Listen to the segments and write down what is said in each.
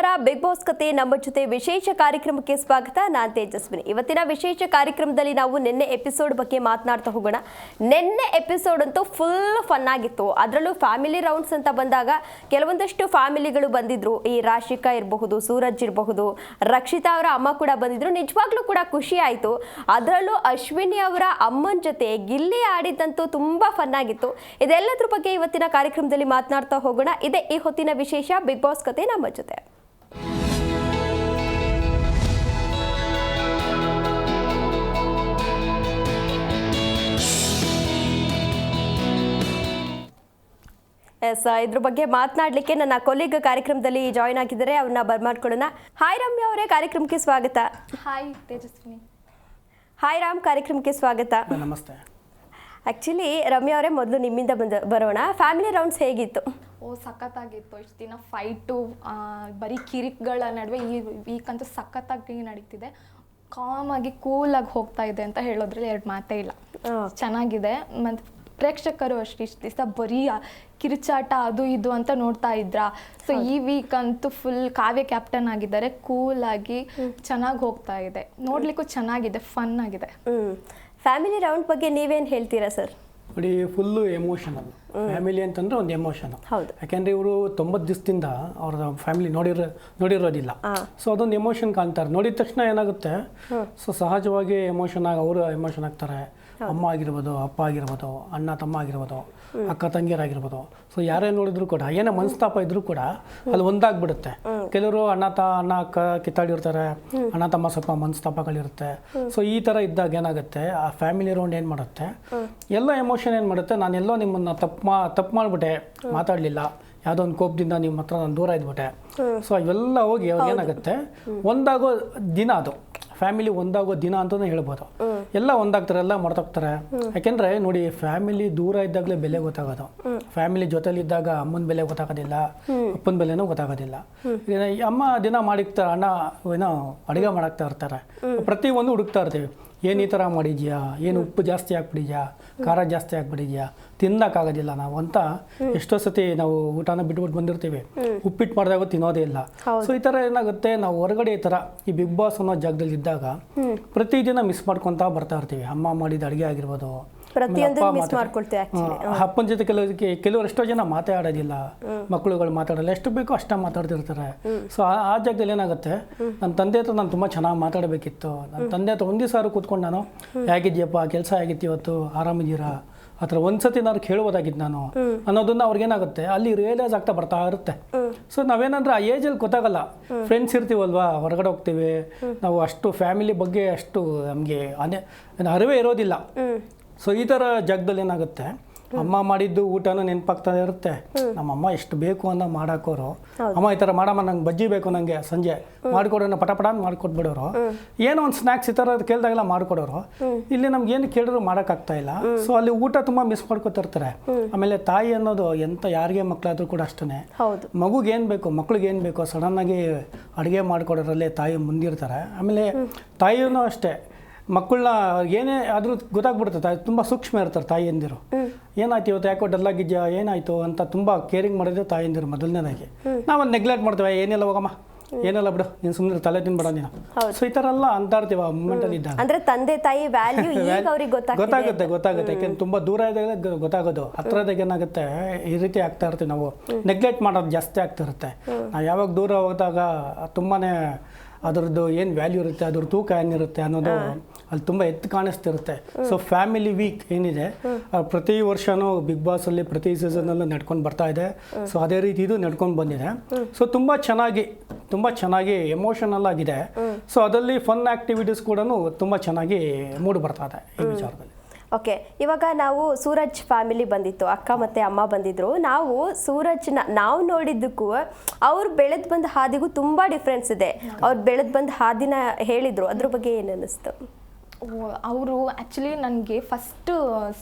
ನಮಸ್ಕಾರ. Big boss ಕತೆ ನಮ್ಮ ಜೊತೆ ವಿಶೇಷ ಕಾರ್ಯಕ್ರಮಕ್ಕೆ ಸ್ವಾಗತ. ನಾನು ತೇಜಸ್ವಿನಿ. ಇವತ್ತಿನ ವಿಶೇಷ ಕಾರ್ಯಕ್ರಮದಲ್ಲಿ ನಾವು ನಿನ್ನೆ ಎಪಿಸೋಡ್ ಬಗ್ಗೆ ಮಾತನಾಡ್ತಾ ಹೋಗೋಣ. ನಿನ್ನೆ ಎಪಿಸೋಡ್ ಅಂತೂ ಫುಲ್ ಫನ್ ಆಗಿತ್ತು. ಅದರಲ್ಲೂ ಫ್ಯಾಮಿಲಿ ರೌಂಡ್ಸ್ ಅಂತ ಬಂದಾಗ ಕೆಲವೊಂದಷ್ಟು ಫ್ಯಾಮಿಲಿಗಳು ಬಂದಿದ್ರು. ಈ ರಾಶಿಕಾ ಇರಬಹುದು, ಸೂರಜ್ ಇರಬಹುದು, ರಕ್ಷಿತಾ ಅವರ ಅಮ್ಮ ಕೂಡ ಬಂದಿದ್ರು. ನಿಜವಾಗ್ಲೂ ಕೂಡ ಖುಷಿ ಆಯಿತು. ಅದರಲ್ಲೂ ಅಶ್ವಿನಿ ಅವರ ಅಮ್ಮನ ಜೊತೆ ಗಿಲ್ಲಿ ಆಡಿದ್ದಂತೂ ತುಂಬ ಫನ್ ಆಗಿತ್ತು. ಇದೆಲ್ಲದ್ರ ಬಗ್ಗೆ ಇವತ್ತಿನ ಕಾರ್ಯಕ್ರಮದಲ್ಲಿ ಮಾತನಾಡ್ತಾ ಹೋಗೋಣ. ಇದೇ ಈ ಹೊತ್ತಿನ ವಿಶೇಷ ಬಿಗ್ ಬಾಸ್ ಕತೆ ನಮ್ಮ ಜೊತೆ. ಇದ್ರ ಬಗ್ಗೆ ಮಾತನಾಡಲಿಕ್ಕೆ ನನ್ನ ಕೊಲೀಗ್ ಕಾರ್ಯಕ್ರಮದಲ್ಲಿ ಜಾಯಿನ್ ಆಗಿದ್ದಾರೆ. ಅವ್ರನ್ನ ಬರ್ಮಾಡ್ಕೊಳ್ಳೋಣ. ಹಾಯ್ ರಮ್ಯಾ ಅವರೇ, ಕಾರ್ಯಕ್ರಮಕ್ಕೆ ಸ್ವಾಗತ. ಹಾಯ್ ತೇಜಸ್ವಿನಿ. ಹಾಯ್ ರಾಮ್, ಕಾರ್ಯಕ್ರಮಕ್ಕೆ ಸ್ವಾಗತ. ನಮಸ್ತೆ. ಆ್ಯಕ್ಚುಲಿ ರಮ್ಯಾ ಅವರೇ, ಮೊದಲು ನಿಮ್ಮಿಂದ ಬರೋಣ. ಫ್ಯಾಮಿಲಿ ರೌಂಡ್ಸ್ ಹೇಗಿತ್ತು? ಸಖತ್ತಾಗಿತ್ತು. ಇಷ್ಟು ದಿನ ಫೈಟು, ಬರೀ ಕಿರಿಕ್ಗಳ ನಡುವೆ ಈ ವೀಕಂತೂ ಸಖತ್ತಾಗಿ ನಡೀತಿದೆ. ಕಾಮಾಗಿ ಕೂಲಾಗಿ ಹೋಗ್ತಾ ಇದೆ ಅಂತ ಹೇಳೋದ್ರಲ್ಲಿ ಎರಡು ಮಾತೇ ಇಲ್ಲ. ಚೆನ್ನಾಗಿದೆ. ಮತ್ತು ಪ್ರೇಕ್ಷಕರು ಅಷ್ಟು ಇಷ್ಟು ದಿವಸ ಬರೀ ಕಿರುಚಾಟ ಅದು ಇದು ಅಂತ ನೋಡ್ತಾ ಇದ್ರ. ಸೊ ಈ ವೀಕ್ ಅಂತೂ ಫುಲ್ ಕಾವ್ಯ ಕ್ಯಾಪ್ಟನ್ ಆಗಿದ್ದಾರೆ. ಕೂಲಾಗಿ ಚೆನ್ನಾಗಿ ಹೋಗ್ತಾ ಇದೆ. ನೋಡ್ಲಿಕ್ಕೂ ಚೆನ್ನಾಗಿದೆ, ಫನ್ ಆಗಿದೆ. ಫ್ಯಾಮಿಲಿ ರೌಂಡ್ ಬಗ್ಗೆ ನೀವೇನು ಹೇಳ್ತೀರಾ ಸರ್? ನೋಡಿ, ಫುಲ್ಲು ಎಮೋಷನಲ್. ಫ್ಯಾಮಿಲಿ ಅಂತಂದ್ರೆ ಒಂದು ಎಮೋಷನ್. ಹೌದು. ಯಾಕೆಂದ್ರೆ ಇವರು 90 ದಿವಸದಿಂದ ಅವ್ರ ಫ್ಯಾಮಿಲಿ ನೋಡಿರೋದಿಲ್ಲ. ಸೊ ಅದೊಂದು ಎಮೋಷನ್ ಕಾಣ್ತಾರೆ. ನೋಡಿದ ತಕ್ಷಣ ಏನಾಗುತ್ತೆ, ಸೊ ಸಹಜವಾಗಿ ಎಮೋಷನ್ ಆಗಿ ಅವರು ಎಮೋಷನ್ ಆಗ್ತಾರೆ. ಅಮ್ಮ ಆಗಿರ್ಬೋದು, ಅಪ್ಪ ಆಗಿರ್ಬೋದು, ಅಣ್ಣ ತಮ್ಮ ಆಗಿರ್ಬೋದು, ಅಕ್ಕ ತಂಗಿಯರಾಗಿರ್ಬೋದು. ಸೊ ಯಾರೇ ನೋಡಿದ್ರು ಕೂಡ ಏನೋ ಮನಸ್ತಾಪ ಇದ್ರು ಕೂಡ ಅಲ್ಲಿ ಒಂದಾಗ್ಬಿಡುತ್ತೆ. ಕೆಲವರು ಅಣ್ಣ ಅಕ್ಕ ಕಿತ್ತಾಡಿರ್ತಾರೆ, ಅಣ್ಣ ತಮ್ಮ ಸ್ವಲ್ಪ ಮನಸ್ತಾಪಗಳಿರುತ್ತೆ. ಸೊ ಈ ಥರ ಇದ್ದಾಗ ಏನಾಗುತ್ತೆ, ಆ ಫ್ಯಾಮಿಲಿ ರೌಂಡ್ ಏನು ಮಾಡುತ್ತೆ, ಎಲ್ಲ ಎಮೋಷನ್ ಏನು ಮಾಡುತ್ತೆ, ನಾನೆಲ್ಲೋ ನಿಮ್ಮನ್ನು ತಪ್ಪು ಮಾಡಿಬಿಟ್ಟೆ, ಮಾತಾಡಲಿಲ್ಲ, ಯಾವುದೋ ಒಂದು ಕೋಪದಿಂದ ನಿಮ್ಮ ಹತ್ರ ನಾನು ದೂರ ಇದ್ಬಿಟ್ಟೆ. ಸೊ ಇವೆಲ್ಲ ಹೋಗಿ ಅವ್ರಿಗೆ ಏನಾಗುತ್ತೆ, ಒಂದಾಗೋ ದಿನ ಅದು ಫ್ಯಾಮಿಲಿ ಒಂದಾಗೋ ದಿನ ಅಂತಲೇ ಹೇಳ್ಬೋದು. ಎಲ್ಲ ಒಂದಾಗ್ತಾರೆ, ಎಲ್ಲ ಮರ್ತೋಗ್ತಾರೆ. ಯಾಕೆಂದರೆ ನೋಡಿ, ಫ್ಯಾಮಿಲಿ ದೂರ ಇದ್ದಾಗಲೇ ಬೆಲೆ ಗೊತ್ತಾಗೋದು. ಫ್ಯಾಮಿಲಿ ಜೊತೆಲಿದ್ದಾಗ ಅಮ್ಮನ ಬೆಲೆ ಗೊತ್ತಾಗೋದಿಲ್ಲ, ಅಪ್ಪನ ಬೆಲೆನೂ ಗೊತ್ತಾಗೋದಿಲ್ಲ. ಅಮ್ಮ ದಿನ ಮಾಡಿರ್ತಾರೆ, ಅಣ್ಣ ಏನೋ ಅಡುಗೆ ಮಾಡಾಕ್ತಾ ಇರ್ತಾರೆ, ಪ್ರತಿಯೊಂದು ಹುಡುಕ್ತಾ ಇರ್ತೀವಿ. ಏನು ಈ ಥರ ಮಾಡಿದ್ಯಾ, ಏನು ಉಪ್ಪು ಜಾಸ್ತಿ ಹಾಕ್ಬಿಟ್ಟಿದ್ಯಾ, ಖಾರ ಜಾಸ್ತಿ ಹಾಕ್ಬಿಟ್ಟಿದ್ಯಾ, ತಿನ್ನೋಕ್ಕಾಗೋದಿಲ್ಲ ನಾವು ಅಂತ ಎಷ್ಟೋ ಸತಿ ನಾವು ಊಟನ ಬಿಟ್ಬಿಟ್ಟು ಬಂದಿರ್ತೀವಿ. ಉಪ್ಪಿಟ್ಟು ಮಾಡಿದಾಗ ತಿನ್ನೋದೇ ಇಲ್ಲ. ಸೊ ಈ ಥರ ಏನಾಗುತ್ತೆ, ನಾವು ಹೊರಗಡೆ ಈ ಥರ ಈ ಬಿಗ್ ಬಾಸ್ ಅನ್ನೋ ಜಾಗದಲ್ಲಿ ಇದ್ದಾಗ ಪ್ರತಿದಿನ ಮಿಸ್ ಮಾಡ್ಕೊತಾ ಬರ್ತಾ ಇರ್ತೀವಿ. ಅಮ್ಮ ಮಾಡಿದ ಅಡುಗೆ ಆಗಿರ್ಬೋದು, ಅಪ್ಪನ ಜೊತೆ ಕೆಲವರು ಎಷ್ಟೋ ಜನ ಮಾತಾಡೋದಿಲ್ಲ, ಮಕ್ಕಳುಗಳು ಮಾತಾಡಲ್ಲ, ಎಷ್ಟು ಬೇಕೋ ಅಷ್ಟ ಮಾತಾಡ್ತಿರ್ತಾರೆ. ಸೊ ಆ ಜಾಗದಲ್ಲಿ ಏನಾಗುತ್ತೆ, ನನ್ನ ತಂದೆ ಹತ್ರ ನಾನು ತುಂಬ ಚೆನ್ನಾಗಿ ಮಾತಾಡಬೇಕಿತ್ತು. ನನ್ನ ತಂದೆ ಹತ್ರ ಒಂದೇ ಸಾರು ಕೂತ್ಕೊಂಡು ನಾನು, ಹೇಗಿದ್ಯಪ್ಪ, ಕೆಲಸ ಹೇಗಿತ್ತು ಇವತ್ತು, ಆರಾಮಿದ್ದೀರಾ, ಆ ಥರ ಒಂದ್ಸತಿ ನಾನು ಕೇಳ್ಬೋದಾಗಿದ್ದು ನಾನು ಅನ್ನೋದನ್ನ ಅವ್ರಿಗೇನಾಗುತ್ತೆ, ಅಲ್ಲಿ ರಿಯಲೈಸ್ ಆಗ್ತಾ ಬರ್ತಾ ಇರುತ್ತೆ. ಸೊ ನಾವೇನಂದ್ರೆ ಆ ಏಜಲ್ಲಿ ಗೊತ್ತಾಗಲ್ಲ, ಫ್ರೆಂಡ್ಸ್ ಇರ್ತೀವಲ್ವಾ, ಹೊರಗಡೆ ಹೋಗ್ತೀವಿ ನಾವು, ಅಷ್ಟು ಫ್ಯಾಮಿಲಿ ಬಗ್ಗೆ ಅಷ್ಟು ನಮಗೆ ಅರಿವೇ ಇರೋದಿಲ್ಲ. ಸೊ ಈ ಥರ ಜಾಗದಲ್ಲಿ ಏನಾಗುತ್ತೆ, ಅಮ್ಮ ಮಾಡಿದ್ದು ಊಟನೂ ನೆನಪಾಗ್ತಾ ಇರುತ್ತೆ. ನಮ್ಮಮ್ಮ ಎಷ್ಟು ಬೇಕು ಅನ್ನೋ ಮಾಡಾಕೋರು, ಅಮ್ಮ ಈ ಥರ ಮಾಡಮ್ಮ, ನಂಗೆ ಬಜ್ಜಿ ಬೇಕು, ನನಗೆ ಸಂಜೆ ಮಾಡಿಕೊಡೋಣ, ಪಟ ಮಾಡಿಕೊಟ್ಬಿಡೋರು. ಏನೋ ಒಂದು ಸ್ನ್ಯಾಕ್ಸ್ ಈ ಥರ ಕೇಳಿದಾಗೆಲ್ಲ ಮಾಡಿಕೊಡೋರು. ಇಲ್ಲಿ ನಮ್ಗೆ ಏನು ಕೇಳಿದ್ರು ಮಾಡೋಕ್ಕಾಗ್ತಾ ಇಲ್ಲ. ಸೊ ಅಲ್ಲಿ ಊಟ ತುಂಬ ಮಿಸ್ ಮಾಡ್ಕೊತಿರ್ತಾರೆ. ಆಮೇಲೆ ತಾಯಿ ಅನ್ನೋದು ಎಂಥ ಯಾರಿಗೆ ಮಕ್ಕಳಾದ್ರೂ ಕೂಡ ಅಷ್ಟೇ, ಮಗುಗೆ ಏನು ಬೇಕು, ಮಕ್ಳಿಗೆ ಏನು ಬೇಕು, ಸಡನ್ನಾಗಿ ಅಡುಗೆ ಮಾಡಿಕೊಡೋದ್ರಲ್ಲೇ ತಾಯಿ ಮುಂದಿರ್ತಾರೆ. ಆಮೇಲೆ ತಾಯಿಯೂ ಅಷ್ಟೇ, ಮಕ್ಕಳನ್ನ ಏನೇ ಆದರೂ ಗೊತ್ತಾಗ್ಬಿಡ್ತದೆ. ತುಂಬ ಸೂಕ್ಷ್ಮ ಇರ್ತಾರೆ ತಾಯಿಯಂದಿರು. ಏನಾಯ್ತು ಇವತ್ತು, ಯಾಕೋ ಡಲ್ಲಾಗಿದ್ಯಾ, ಏನಾಯ್ತು ಅಂತ ತುಂಬ ಕೇರಿಂಗ್ ಮಾಡಿದ್ರೆ ತಾಯಿಯಂದಿರು ಮೊದಲನೇದಾಗಿ. ನಾವು ನೆಗ್ಲೆಕ್ಟ್ ಮಾಡ್ತೇವೆ, ಏನೆಲ್ಲ ಹೋಗಮ್ಮ, ಏನೆಲ್ಲ ಬಿಡು, ನೀನು ಸುಮ್ಮನೆ ತಲೆ ತಿನ್ಬೇಡ ನೀನು. ಸೊ ಈ ಥರ ಎಲ್ಲ ಅಂತಾಡ್ತೀವಿ ಆ ಮೂಮೆಂಟಲ್ಲಿ ಇದ್ದಾಗ. ಅಂದ್ರೆ ತಂದೆ ತಾಯಿ ವ್ಯಾಲ್ಯೂ ಗೊತ್ತಾಗುತ್ತೆ. ಯಾಕೆಂದ್ರೆ ತುಂಬ ದೂರ ಇದ್ದಾಗ ಗೊತ್ತಾಗೋದು. ಹತ್ರದಾಗ ಏನಾಗುತ್ತೆ, ಈ ರೀತಿ ಆಗ್ತಾ ಇರ್ತೀವಿ ನಾವು, ನೆಗ್ಲೆಕ್ಟ್ ಮಾಡೋದು ಜಾಸ್ತಿ ಆಗ್ತಾ ಇರುತ್ತೆ. ನಾವು ಯಾವಾಗ ದೂರ ಹೋದಾಗ ತುಂಬಾ ಅದರದ್ದು ಏನು ವ್ಯಾಲ್ಯೂ ಇರುತ್ತೆ, ಅದ್ರ ತೂಕ ಏನಿರುತ್ತೆ ಅನ್ನೋದು ಅಲ್ಲಿ ತುಂಬ ಎತ್ತು ಕಾಣಿಸ್ತಿರುತ್ತೆ. ಸೊ ಫ್ಯಾಮಿಲಿ ವೀಕ್ ಏನಿದೆ, ಪ್ರತಿ ವರ್ಷವೂ ಬಿಗ್ ಬಾಸಲ್ಲಿ ಪ್ರತಿ ಸೀಸನಲ್ಲೂ ನಡ್ಕೊಂಡು ಬರ್ತಾ ಇದೆ. ಸೊ ಅದೇ ರೀತಿ ಇದು ನಡ್ಕೊಂಡು ಬಂದಿದೆ. ಸೊ ತುಂಬ ಚೆನ್ನಾಗಿ ಎಮೋಷನಲ್ ಆಗಿದೆ. ಸೊ ಅದರಲ್ಲಿ ಫನ್ ಆ್ಯಕ್ಟಿವಿಟೀಸ್ ಕೂಡ ತುಂಬ ಚೆನ್ನಾಗಿ ಮೂಡಿ ಬರ್ತಾ ಇದೆ ಈ ವಿಚಾರದಲ್ಲಿ. ಓಕೆ, ಇವಾಗ ನಾವು ಸೂರಜ್ ಫ್ಯಾಮಿಲಿ ಬಂದಿತ್ತು, ಅಕ್ಕ ಮತ್ತು ಅಮ್ಮ ಬಂದಿದ್ರು. ನಾವು ಸೂರಜ್ನ ನಾವು ನೋಡಿದ್ದಕ್ಕೂ ಅವ್ರು ಬೆಳೆದು ಬಂದ ಹಾದಿಗೂ ತುಂಬ ಡಿಫ್ರೆನ್ಸ್ ಇದೆ. ಅವ್ರು ಬೆಳೆದು ಬಂದ ಹಾದಿನ ಹೇಳಿದರು, ಅದ್ರ ಬಗ್ಗೆ ಏನು ಅನ್ನಿಸ್ತು? ಅವರು ಆ್ಯಕ್ಚುಲಿ ನನಗೆ ಫಸ್ಟು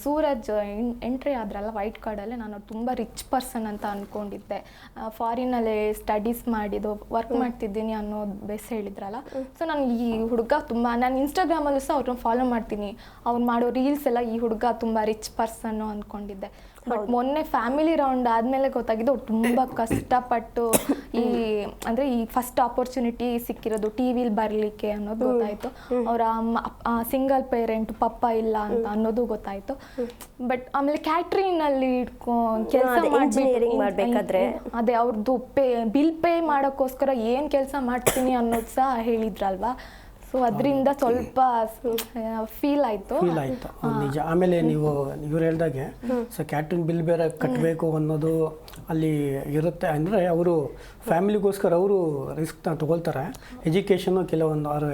ಸೂರಜ್ ಎಂಟ್ರಿ ಆದ್ರಲ್ಲ ವೈಟ್ ಕಾರ್ಡಲ್ಲೇ, ನಾನು ತುಂಬ ರಿಚ್ ಪರ್ಸನ್ ಅಂತ ಅಂದ್ಕೊಂಡಿದ್ದೆ. ಫಾರಿನಲ್ಲೇ ಸ್ಟಡೀಸ್ ಮಾಡಿದ್ದು, ವರ್ಕ್ ಮಾಡ್ತಿದ್ದೀನಿ ಅನ್ನೋ ಬೇಸ್ ಹೇಳಿದ್ರಲ್ಲ. ಸೊ ನಾನು ಈ ಹುಡುಗ ನಾನು ಇನ್ಸ್ಟಾಗ್ರಾಮಲ್ಲೂ ಸಹ ಅವ್ರನ್ನ ಫಾಲೋ ಮಾಡ್ತೀನಿ. ಅವ್ರು ಮಾಡೋ ರೀಲ್ಸ್ ಎಲ್ಲ ಈ ಹುಡುಗ ತುಂಬ ರಿಚ್ ಪರ್ಸನ್ನು ಅಂದ್ಕೊಂಡಿದ್ದೆ. ಬಟ್ ಮೊನ್ನೆ ಫ್ಯಾಮಿಲಿ ರೌಂಡ್ ಆದಮೇಲೆ ಗೊತ್ತಾಗಿದ್ದು ಅವ್ರು ತುಂಬ ಕಷ್ಟಪಟ್ಟು ಈ ಅಂದ್ರೆ ಈ ಫಸ್ಟ್ ಆಪರ್ಚುನಿಟಿ ಸಿಕ್ಕಿರೋದು ಟಿವಿಲಿ ಬರ್ಲಿಕ್ಕೆ ಅನ್ನೋದು ಗೊತ್ತಾಯ್ತು. ಅವರ ಸಿಂಗಲ್ ಪೇರೆಂಟ್ ಪಪ್ಪ ಇಲ್ಲ ಅಂತ ಅನ್ನೋದು ಗೊತ್ತಾಯ್ತು. ಬಟ್ ಆಮೇಲೆ ಕ್ಯಾಟ್ರಿಂಗ್ ಅಲ್ಲಿ ಕೆಲಸ ಮಾಡ್ಬೇಕಾದ್ರೆ ಅದೇ ಅವ್ರದ್ದು ಬಿಲ್ ಪೇ ಮಾಡೋಕ್ಕೋಸ್ಕರ ಏನ್ ಕೆಲಸ ಮಾಡ್ತೀನಿ ಅನ್ನೋದು ಸಹ ಹೇಳಿದ್ರಲ್ವಾ. ಸೊ ಅದರಿಂದ ಸ್ವಲ್ಪ ಫೀಲ್ ಆಯ್ತು ನಿಜ. ಆಮೇಲೆ ಇವ್ರು ಹೇಳ್ದಾಗೆ ಸೊ ಕ್ಯಾಟ್ರಿಂಗ್ ಬಿಲ್ ಬೇರೆ ಕಟ್ಟಬೇಕು ಅನ್ನೋದು ಅಲ್ಲಿ ಇರುತ್ತೆ. ಅಂದರೆ ಅವರು ಫ್ಯಾಮಿಲಿಗೋಸ್ಕರ ಅವರು ರಿಸ್ಕ್ ತಗೊಳ್ತಾರೆ. ಎಜುಕೇಷನ್ನು ಕೆಲವೊಂದು ಅವರು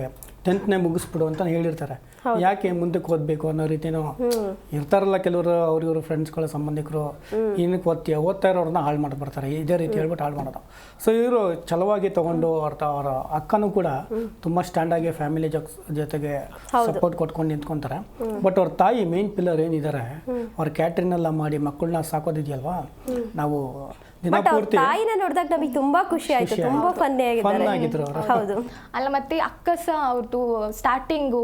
10ನೇ ಮುಗಿಸ್ಬಿಡು ಅಂತ ಹೇಳಿರ್ತಾರೆ. ಯಾಕೆ ಮುಂದಕ್ಕೆ ಓದಬೇಕು ಅನ್ನೋ ರೀತಿನೂ ಇರ್ತಾರಲ್ಲ ಕೆಲವರು, ಅವ್ರಿವ್ರ ಫ್ರೆಂಡ್ಸ್ಗಳ ಸಂಬಂಧಿಕರು, ಏನಕ್ಕೆ ಓದ್ತಾ ಇರೋರನ್ನ ಹಾಳು ಮಾಡಿ ಬರ್ತಾರೆ, ಇದೇ ರೀತಿ ಹೇಳ್ಬಿಟ್ಟು ಹಾಳು ಮಾಡೋದು. ಸೊ ಇವರು ಛಲವಾಗಿ ತಗೊಂಡು ಅವರ ಅಕ್ಕನೂ ಕೂಡ ತುಂಬ ಸ್ಟ್ಯಾಂಡಾಗಿ ಫ್ಯಾಮಿಲಿ ಜೊತೆಗೆ ಸಪೋರ್ಟ್ ಕೊಟ್ಕೊಂಡು ನಿಂತ್ಕೊಂತಾರೆ. ಬಟ್ ಅವ್ರ ತಾಯಿ ಮೇನ್ ಪಿಲ್ಲರ್ ಏನಿದ್ದಾರೆ, ಅವ್ರ ಕ್ಯಾಟ್ರಿಂಗ್ ಮಾಡಿ ಮಕ್ಕಳನ್ನ ಸಾಕೋದಿದೆಯಲ್ವಾ, ನಾವು ತಾಯಿನ ನೋಡಿದಾಗ ನಮಗೆ ತುಂಬಾ ಖುಷಿ ಆಯ್ತು, ತುಂಬಾ ಫನ್ ಆಗಿದ್ರು. ಹೌದು. ಅಲ್ಲ ಮತ್ತೆ ಅಕ್ಕ ಸಹ ಅವ್ರದ್ದು ಸ್ಟಾರ್ಟಿಂಗ್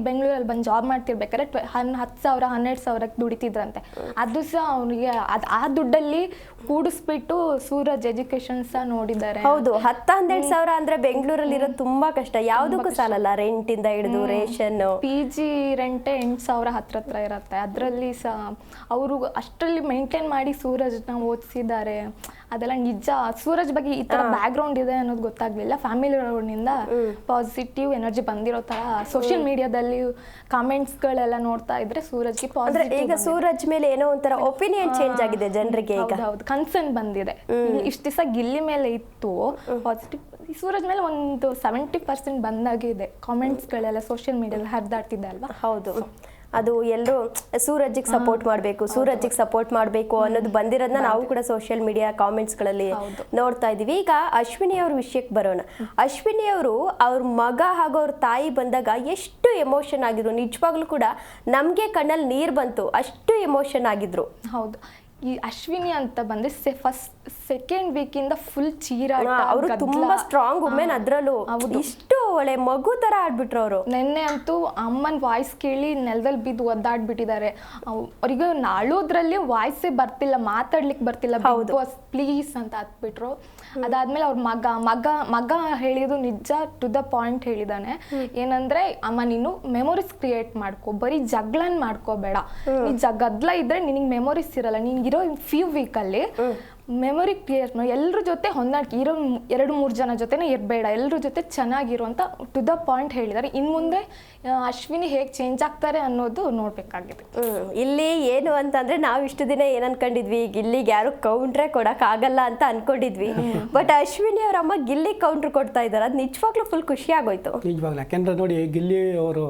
ಬೆಂಗಳೂರಲ್ಲಿ ಬಂದು ಜಾಬ್ ಮಾಡ್ತಿರ್ಬೇಕಾದ್ರೆ 10,000 12,000 ದುಡಿತಿದ್ರಂತೆ. ಅದು ಸಹ ಅವ್ರಿಗೆ ಆ ದುಡ್ಡಲ್ಲಿ ಕೂಡಿಸ್ಬಿಟ್ಟು ಸೂರಜ್ ಎಜುಕೇಶನ್ ಸಹ ನೋಡಿದ್ದಾರೆ. ಹೌದು, 10-12,000 ಅಂದ್ರೆ ಬೆಂಗಳೂರಲ್ಲಿ ಇರೋದು ತುಂಬಾ ಕಷ್ಟ, ಯಾವ್ದಕ್ಕೂ ಸಾಲಲ್ಲ. ರೆಂಟ್ ಇಂದ ಹಿಡಿದು ರೇಷನ್, PG ರೆಂಟೇ 8,000 ಹತ್ರ ಇರತ್ತೆ. ಅದರಲ್ಲಿ ಸಹ ಅವರು ಅಷ್ಟರಲ್ಲಿ ಮೇಂಟೈನ್ ಮಾಡಿ ಸೂರಜ್ನ ಓದಿಸಿದ್ದಾರೆ. ಅದೆಲ್ಲ ನಿಜ. ಸೂರಜ್ ಬಗ್ಗೆ ಈ ತರ ಬ್ಯಾಕ್ ಗ್ರೌಂಡ್ ಇದೆ ಅನ್ನೋದು ಗೊತ್ತಾಗ್ಲಿಲ್ಲ. ಫ್ಯಾಮಿಲಿನಿಂದ ಪಾಸಿಟಿವ್ ಎನರ್ಜಿ ಬಂದಿರೋ ತರ ಸೋಷಿಯಲ್ ಮೀಡಿಯಾದಲ್ಲಿ ಕಾಮೆಂಟ್ಸ್ ಗಳೆಲ್ಲ ನೋಡ್ತಾ ಇದ್ರೆ ಸೂರಜ್ಗೆ ಪಾಸಿಟಿವ್. ಈಗ ಸೂರಜ್ ಮೇಲೆ ಏನೋ ಒಂಥರ ಒಪಿನಿಯನ್ ಚೇಂಜ್ ಆಗಿದೆ ಜನರಿಗೆ. ಈಗ ಹೌದು, ಕನ್ಸರ್ನ್ ಬಂದಿದೆ. ಇಷ್ಟು ದಿವಸ ಗಿಲ್ಲಿ ಮೇಲೆ ಇತ್ತು ಪಾಸಿಟಿವ್, ಸೂರಜ್ ಮೇಲೆ ಒಂದು 70% ಬಂದಾಗಿದೆ. ಕಾಮೆಂಟ್ಸ್ ಗಳೆಲ್ಲ ಸೋಷಿಯಲ್ ಮೀಡಿಯಾದಲ್ಲಿ ಹರಿದಾಡ್ತಿದೆ ಅಲ್ವಾ. ಹೌದು, ಅದು ಎಲ್ಲರೂ ಸೂರಜ್ಗೆ ಸಪೋರ್ಟ್ ಮಾಡಬೇಕು, ಸೂರಜ್ಗೆ ಸಪೋರ್ಟ್ ಮಾಡಬೇಕು ಅನ್ನೋದು ಬಂದಿರೋದನ್ನ ನಾವು ಕೂಡ ಸೋಷಿಯಲ್ ಮೀಡಿಯಾ ಕಾಮೆಂಟ್ಸ್ಗಳಲ್ಲಿ ನೋಡ್ತಾ ಇದ್ದೀವಿ. ಈಗ ಅಶ್ವಿನಿ ಅವ್ರ ವಿಷಯಕ್ಕೆ ಬರೋಣ. ಅಶ್ವಿನಿ ಅವರು ಅವ್ರ ಮಗ ಹಾಗೂ ಅವ್ರ ತಾಯಿ ಬಂದಾಗ ಎಷ್ಟು ಎಮೋಷನ್ ಆಗಿದ್ರು, ನಿಜವಾಗ್ಲೂ ಕೂಡ ನಮಗೆ ಕಣ್ಣಲ್ಲಿ ನೀರು ಬಂತು, ಅಷ್ಟು ಎಮೋಷನ್ ಆಗಿದ್ರು. ಹೌದು. ಈ ಅಶ್ವಿನಿ ಅಂತ ಬಂದ್ರೆ ಸೆಕೆಂಡ್ ವೀಕ್ ಇಂದ ಫುಲ್ ಚೀರಾಟ. ಅವರು ತುಂಬಾ ಸ್ಟ್ರಾಂಗ್ ವುಮೆನ್, ಅದ್ರಲ್ಲೂ ಇಷ್ಟು ಒಳ್ಳೆ ಮಗು ತರ ಆಡ್ಬಿಟ್ರು ಅವರು. ನೆನ್ನೆ ಅಂತೂ ಅಮ್ಮನ ವಾಯ್ಸ್ ಕೇಳಿ ನೆಲದಲ್ಲಿ ಬಿದ್ದು ಒದ್ದಾಡ್ಬಿಟ್ಟಿದ್ದಾರೆ. ಅವ್ರಿಗೆ ಅಳೋದ್ರಲ್ಲಿ ವಾಯ್ಸೇ ಬರ್ತಿಲ್ಲ, ಮಾತಾಡ್ಲಿಕ್ಕೆ ಬರ್ತಿಲ್ಲ. ಬಿಗ್ ಬಾಸ್ ಪ್ಲೀಸ್ ಅಂತ ಹತ್ಬಿಟ್ರು. ಅದಾದ್ಮೇಲೆ ಅವ್ರ ಮಗ ಹೇಳಿದ್ದು ನಿಜ, ಟು ದ ಪಾಯಿಂಟ್ ಹೇಳಿದಾನೆ. ಏನಂದ್ರೆ ಅಮ್ಮ ನೀನು ಮೆಮೊರೀಸ್ ಕ್ರಿಯೇಟ್ ಮಾಡ್ಕೊ, ಬರೀ ಜಗಳನ್ ಮಾಡ್ಕೋಬೇಡ. ನೀ ಗದ್ದಲ ಇದ್ರೆ ನಿನಗೆ ಮೆಮೊರೀಸ್ ಇರಲ್ಲ. ನೀನಿರೋ ಫ್ಯೂ ವೀಕಲ್ಲಿ ಮೆಮೊರಿ ಕ್ಲಿಯರ್ ಎಲ್ಲರ ಜೊತೆ ಹೊಂದಾಣಿಕೆ ಇರೋ 2-3 ಜನ ಜೊತೆನೇ ಇರಬೇಡ, ಎಲ್ಲರ ಜೊತೆ ಚೆನ್ನಾಗಿರೋ ಅಂತ ಟು ದ ಪಾಯಿಂಟ್ ಹೇಳಿದ್ದಾರೆ. ಇನ್ನು ಮುಂದೆ ಅಶ್ವಿನಿ ಹೇಗೆ ಚೇಂಜ್ ಆಗ್ತಾರೆ ಅನ್ನೋದು ನೋಡ್ಬೇಕಾಗಿದೆ. ಇಲ್ಲಿ ಏನು ಅಂತಂದ್ರೆ ನಾವು ಇಷ್ಟು ದಿನ ಏನ್ ಅನ್ಕೊಂಡಿದ್ವಿ, ಗಿಲ್ಲಿಗೆ ಯಾರು ಕೌಂಟ್ರೇ ಕೊಡಕ್ ಆಗಲ್ಲ ಅಂತ ಅನ್ಕೊಂಡಿದ್ವಿ. ಬಟ್ ಅಶ್ವಿನಿ ಅವ್ರ ಅಮ್ಮ ಗಿಲ್ಲಿ ಕೌಂಟ್ರ್ ಕೊಡ್ತಾ ಇದಾರೆ, ಅದು ನಿಜವಾಗ್ಲೂ ಫುಲ್ ಖುಷಿ ಆಗೋಯ್ತು. ನಿಜವಾಗ್ಲೂ, ಯಾಕೆಂದ್ರೆ ನೋಡಿ ಗಿಲ್ಲಿ ಅವರು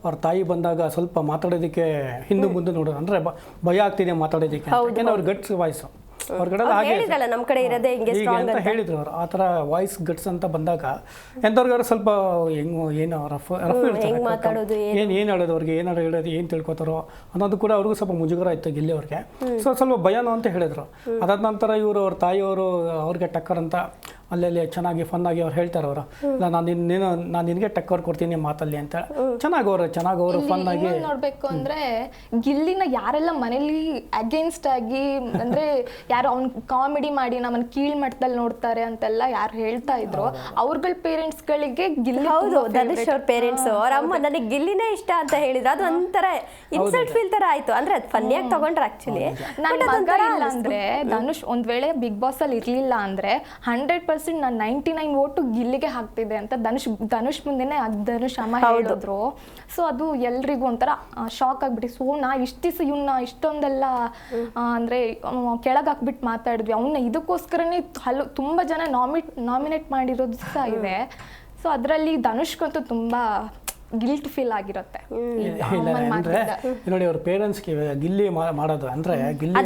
ಅವ್ರ ತಾಯಿ ಬಂದಾಗ ಸ್ವಲ್ಪ ಮಾತಾಡೋದಕ್ಕೆ ಹಿಂದೆ ಮುಂದೆ ನೋಡೋದು, ಅಂದ್ರೆ ಭಯ ಆಗ್ತಿದೆ ಮಾತಾಡೋದಕ್ಕೆ. ಯಾಕೆಂದ್ರೆ ಅವ್ರ ಗಟ್ಸ್ ವಾಯ್ಸು ಹೊರಗಡೆ ನಮ್ಮ ಕಡೆ ಇರೋದೇ ಹಿಂಗೆ ಅಂತ ಹೇಳಿದ್ರು ಅವರು. ಆ ಥರ ವಾಯ್ಸ್ ಗಟ್ಸ್ ಅಂತ ಬಂದಾಗ ಎಂಥವ್ರಿಗಾರು ಸ್ವಲ್ಪ ಏನು ರಫ್ ಏನು ಹೇಳೋದು, ಅವ್ರಿಗೆ ಏನಾರು ಹೇಳೋದು, ಏನು ತಿಳ್ಕೊತಾರೋ ಅನ್ನೋದು ಕೂಡ ಅವ್ರಿಗೂ ಸ್ವಲ್ಪ ಮುಜುಗರ ಇತ್ತು ಗಿಲ್ಲಿ ಅವ್ರಿಗೆ. ಸೊ ಸ್ವಲ್ಪ ಭಯನೋ ಅಂತ ಹೇಳಿದ್ರು. ಅದಾದ ನಂತರ ಇವರು ಅವ್ರ ತಾಯಿಯವರು ಅವ್ರಿಗೆ ಟಕ್ಕರ್ ಅಂತ ಅಲ್ಲೆಲ್ಲಿ ಚೆನ್ನಾಗಿ ಫನ್ ಆಗಿ ಅವ್ರು ಹೇಳ್ತಾರೆ. ಅವರು ನಾನು ನಿನಗೆ ಟಕ್ಕರ್ ಕೊಡ್ತೀನಿ ಮಾತಲ್ಲಿ ಅಂತ ಚೆನ್ನಾಗಿ ಅವರು ಫನ್ ಆಗಿ. ನೋಡ್ಬೇಕು ಅಂದ್ರೆ ಗಿಲ್ಲಿನ ಯಾರೆಲ್ಲ ಮನೇಲಿ ಅಗೇನ್ಸ್ಟ್ ಆಗಿ ಅಂದ್ರೆ ಯಾರು ಅವ್ನ್ ಕಾಮಿಡಿ ಮಾಡಿ ನಮ್ಮನ್ನ ಕೀಳ್ ಮಟ್ಟದಲ್ಲಿ ನೋಡ್ತಾರೆ ಅಂತೆಲ್ಲ ಯಾರು ಹೇಳ್ತಾ ಇದ್ರು, ಅವ್ರಗಳ ಪೇರೆಂಟ್ಸ್ ಗಳಿಗೆ ಗಿಲ್ಲಿ. ಹೌದು, ಧನುಷ್ ಅವ್ರ ಪೇರೆಂಟ್ಸ್ ಅವ್ರ ಅಮ್ಮ ನನಗೆ ಗಿಲ್ಲಿನೇ ಇಷ್ಟ ಅಂತ ಹೇಳಿದ್ರು. ಅದು ಒಂಥರ ಇನ್ಸಲ್ಟ್ ಫೀಲ್ ತರ ಆಯ್ತು. ಅಂದ್ರೆ ಅದು ಫನ್ನಿಯಾಗಿ ತಗೊಂಡ್ರೆ ಆಕ್ಚುಲಿ. ನನ್ನ ಮಗ ಇಲ್ಲ ಅಂದ್ರೆ ಧನುಷ್ ಒಂದ್ ವೇಳೆ ಬಿಗ್ ಬಾಸ್ ಅಲ್ಲಿ ಇರ್ಲಿಲ್ಲ ಅಂದ್ರೆ 100% ನಾನು 99 ವೋಟು ಗಿಲ್ಲಿಗೆ ಹಾಕ್ತಿದೆ ಅಂತ ಧನುಷ್ ಮುಂದೆನೆ ಧನುಷ್ ಅಮ್ಮ ಹೇಳಿದ್ರು. ಸೊ ಅದು ಎಲ್ರಿಗೂ ಒಂಥರ ಶಾಕ್ ಆಗ್ಬಿಟ್ಟು, ಸೊ ನಾ ಇಷ್ಟ ದಿವಸ ಇವನ್ನ ಇಷ್ಟೊಂದೆಲ್ಲ ಅಂದ್ರೆ ಕೆಳಗೆ ಹಾಕ್ಬಿಟ್ಟು ಮಾತಾಡಿದ್ವಿ, ಅವನ್ನ ಇದಕ್ಕೋಸ್ಕರನೇ ತುಂಬಾ ಜನ ನಾಮಿನೇಟ್ ಮಾಡಿರೋದು ಸಹ ಇದೆ. ಸೊ ಅದರಲ್ಲಿ ಧನುಷ್ಗಂತೂ ತುಂಬಾ ಗಿಲ್ಟ್ ಫೀಲ್ ಆಗಿರುತ್ತೆ. ನೋಡಿ ಅವ್ರ ಪೇರೆಂಟ್ಸ್ಗೆ ಗಿಲ್ಲಿ ಮಾಡೋದು ಅಂದ್ರೆ ಗಿಲ್ಲಿ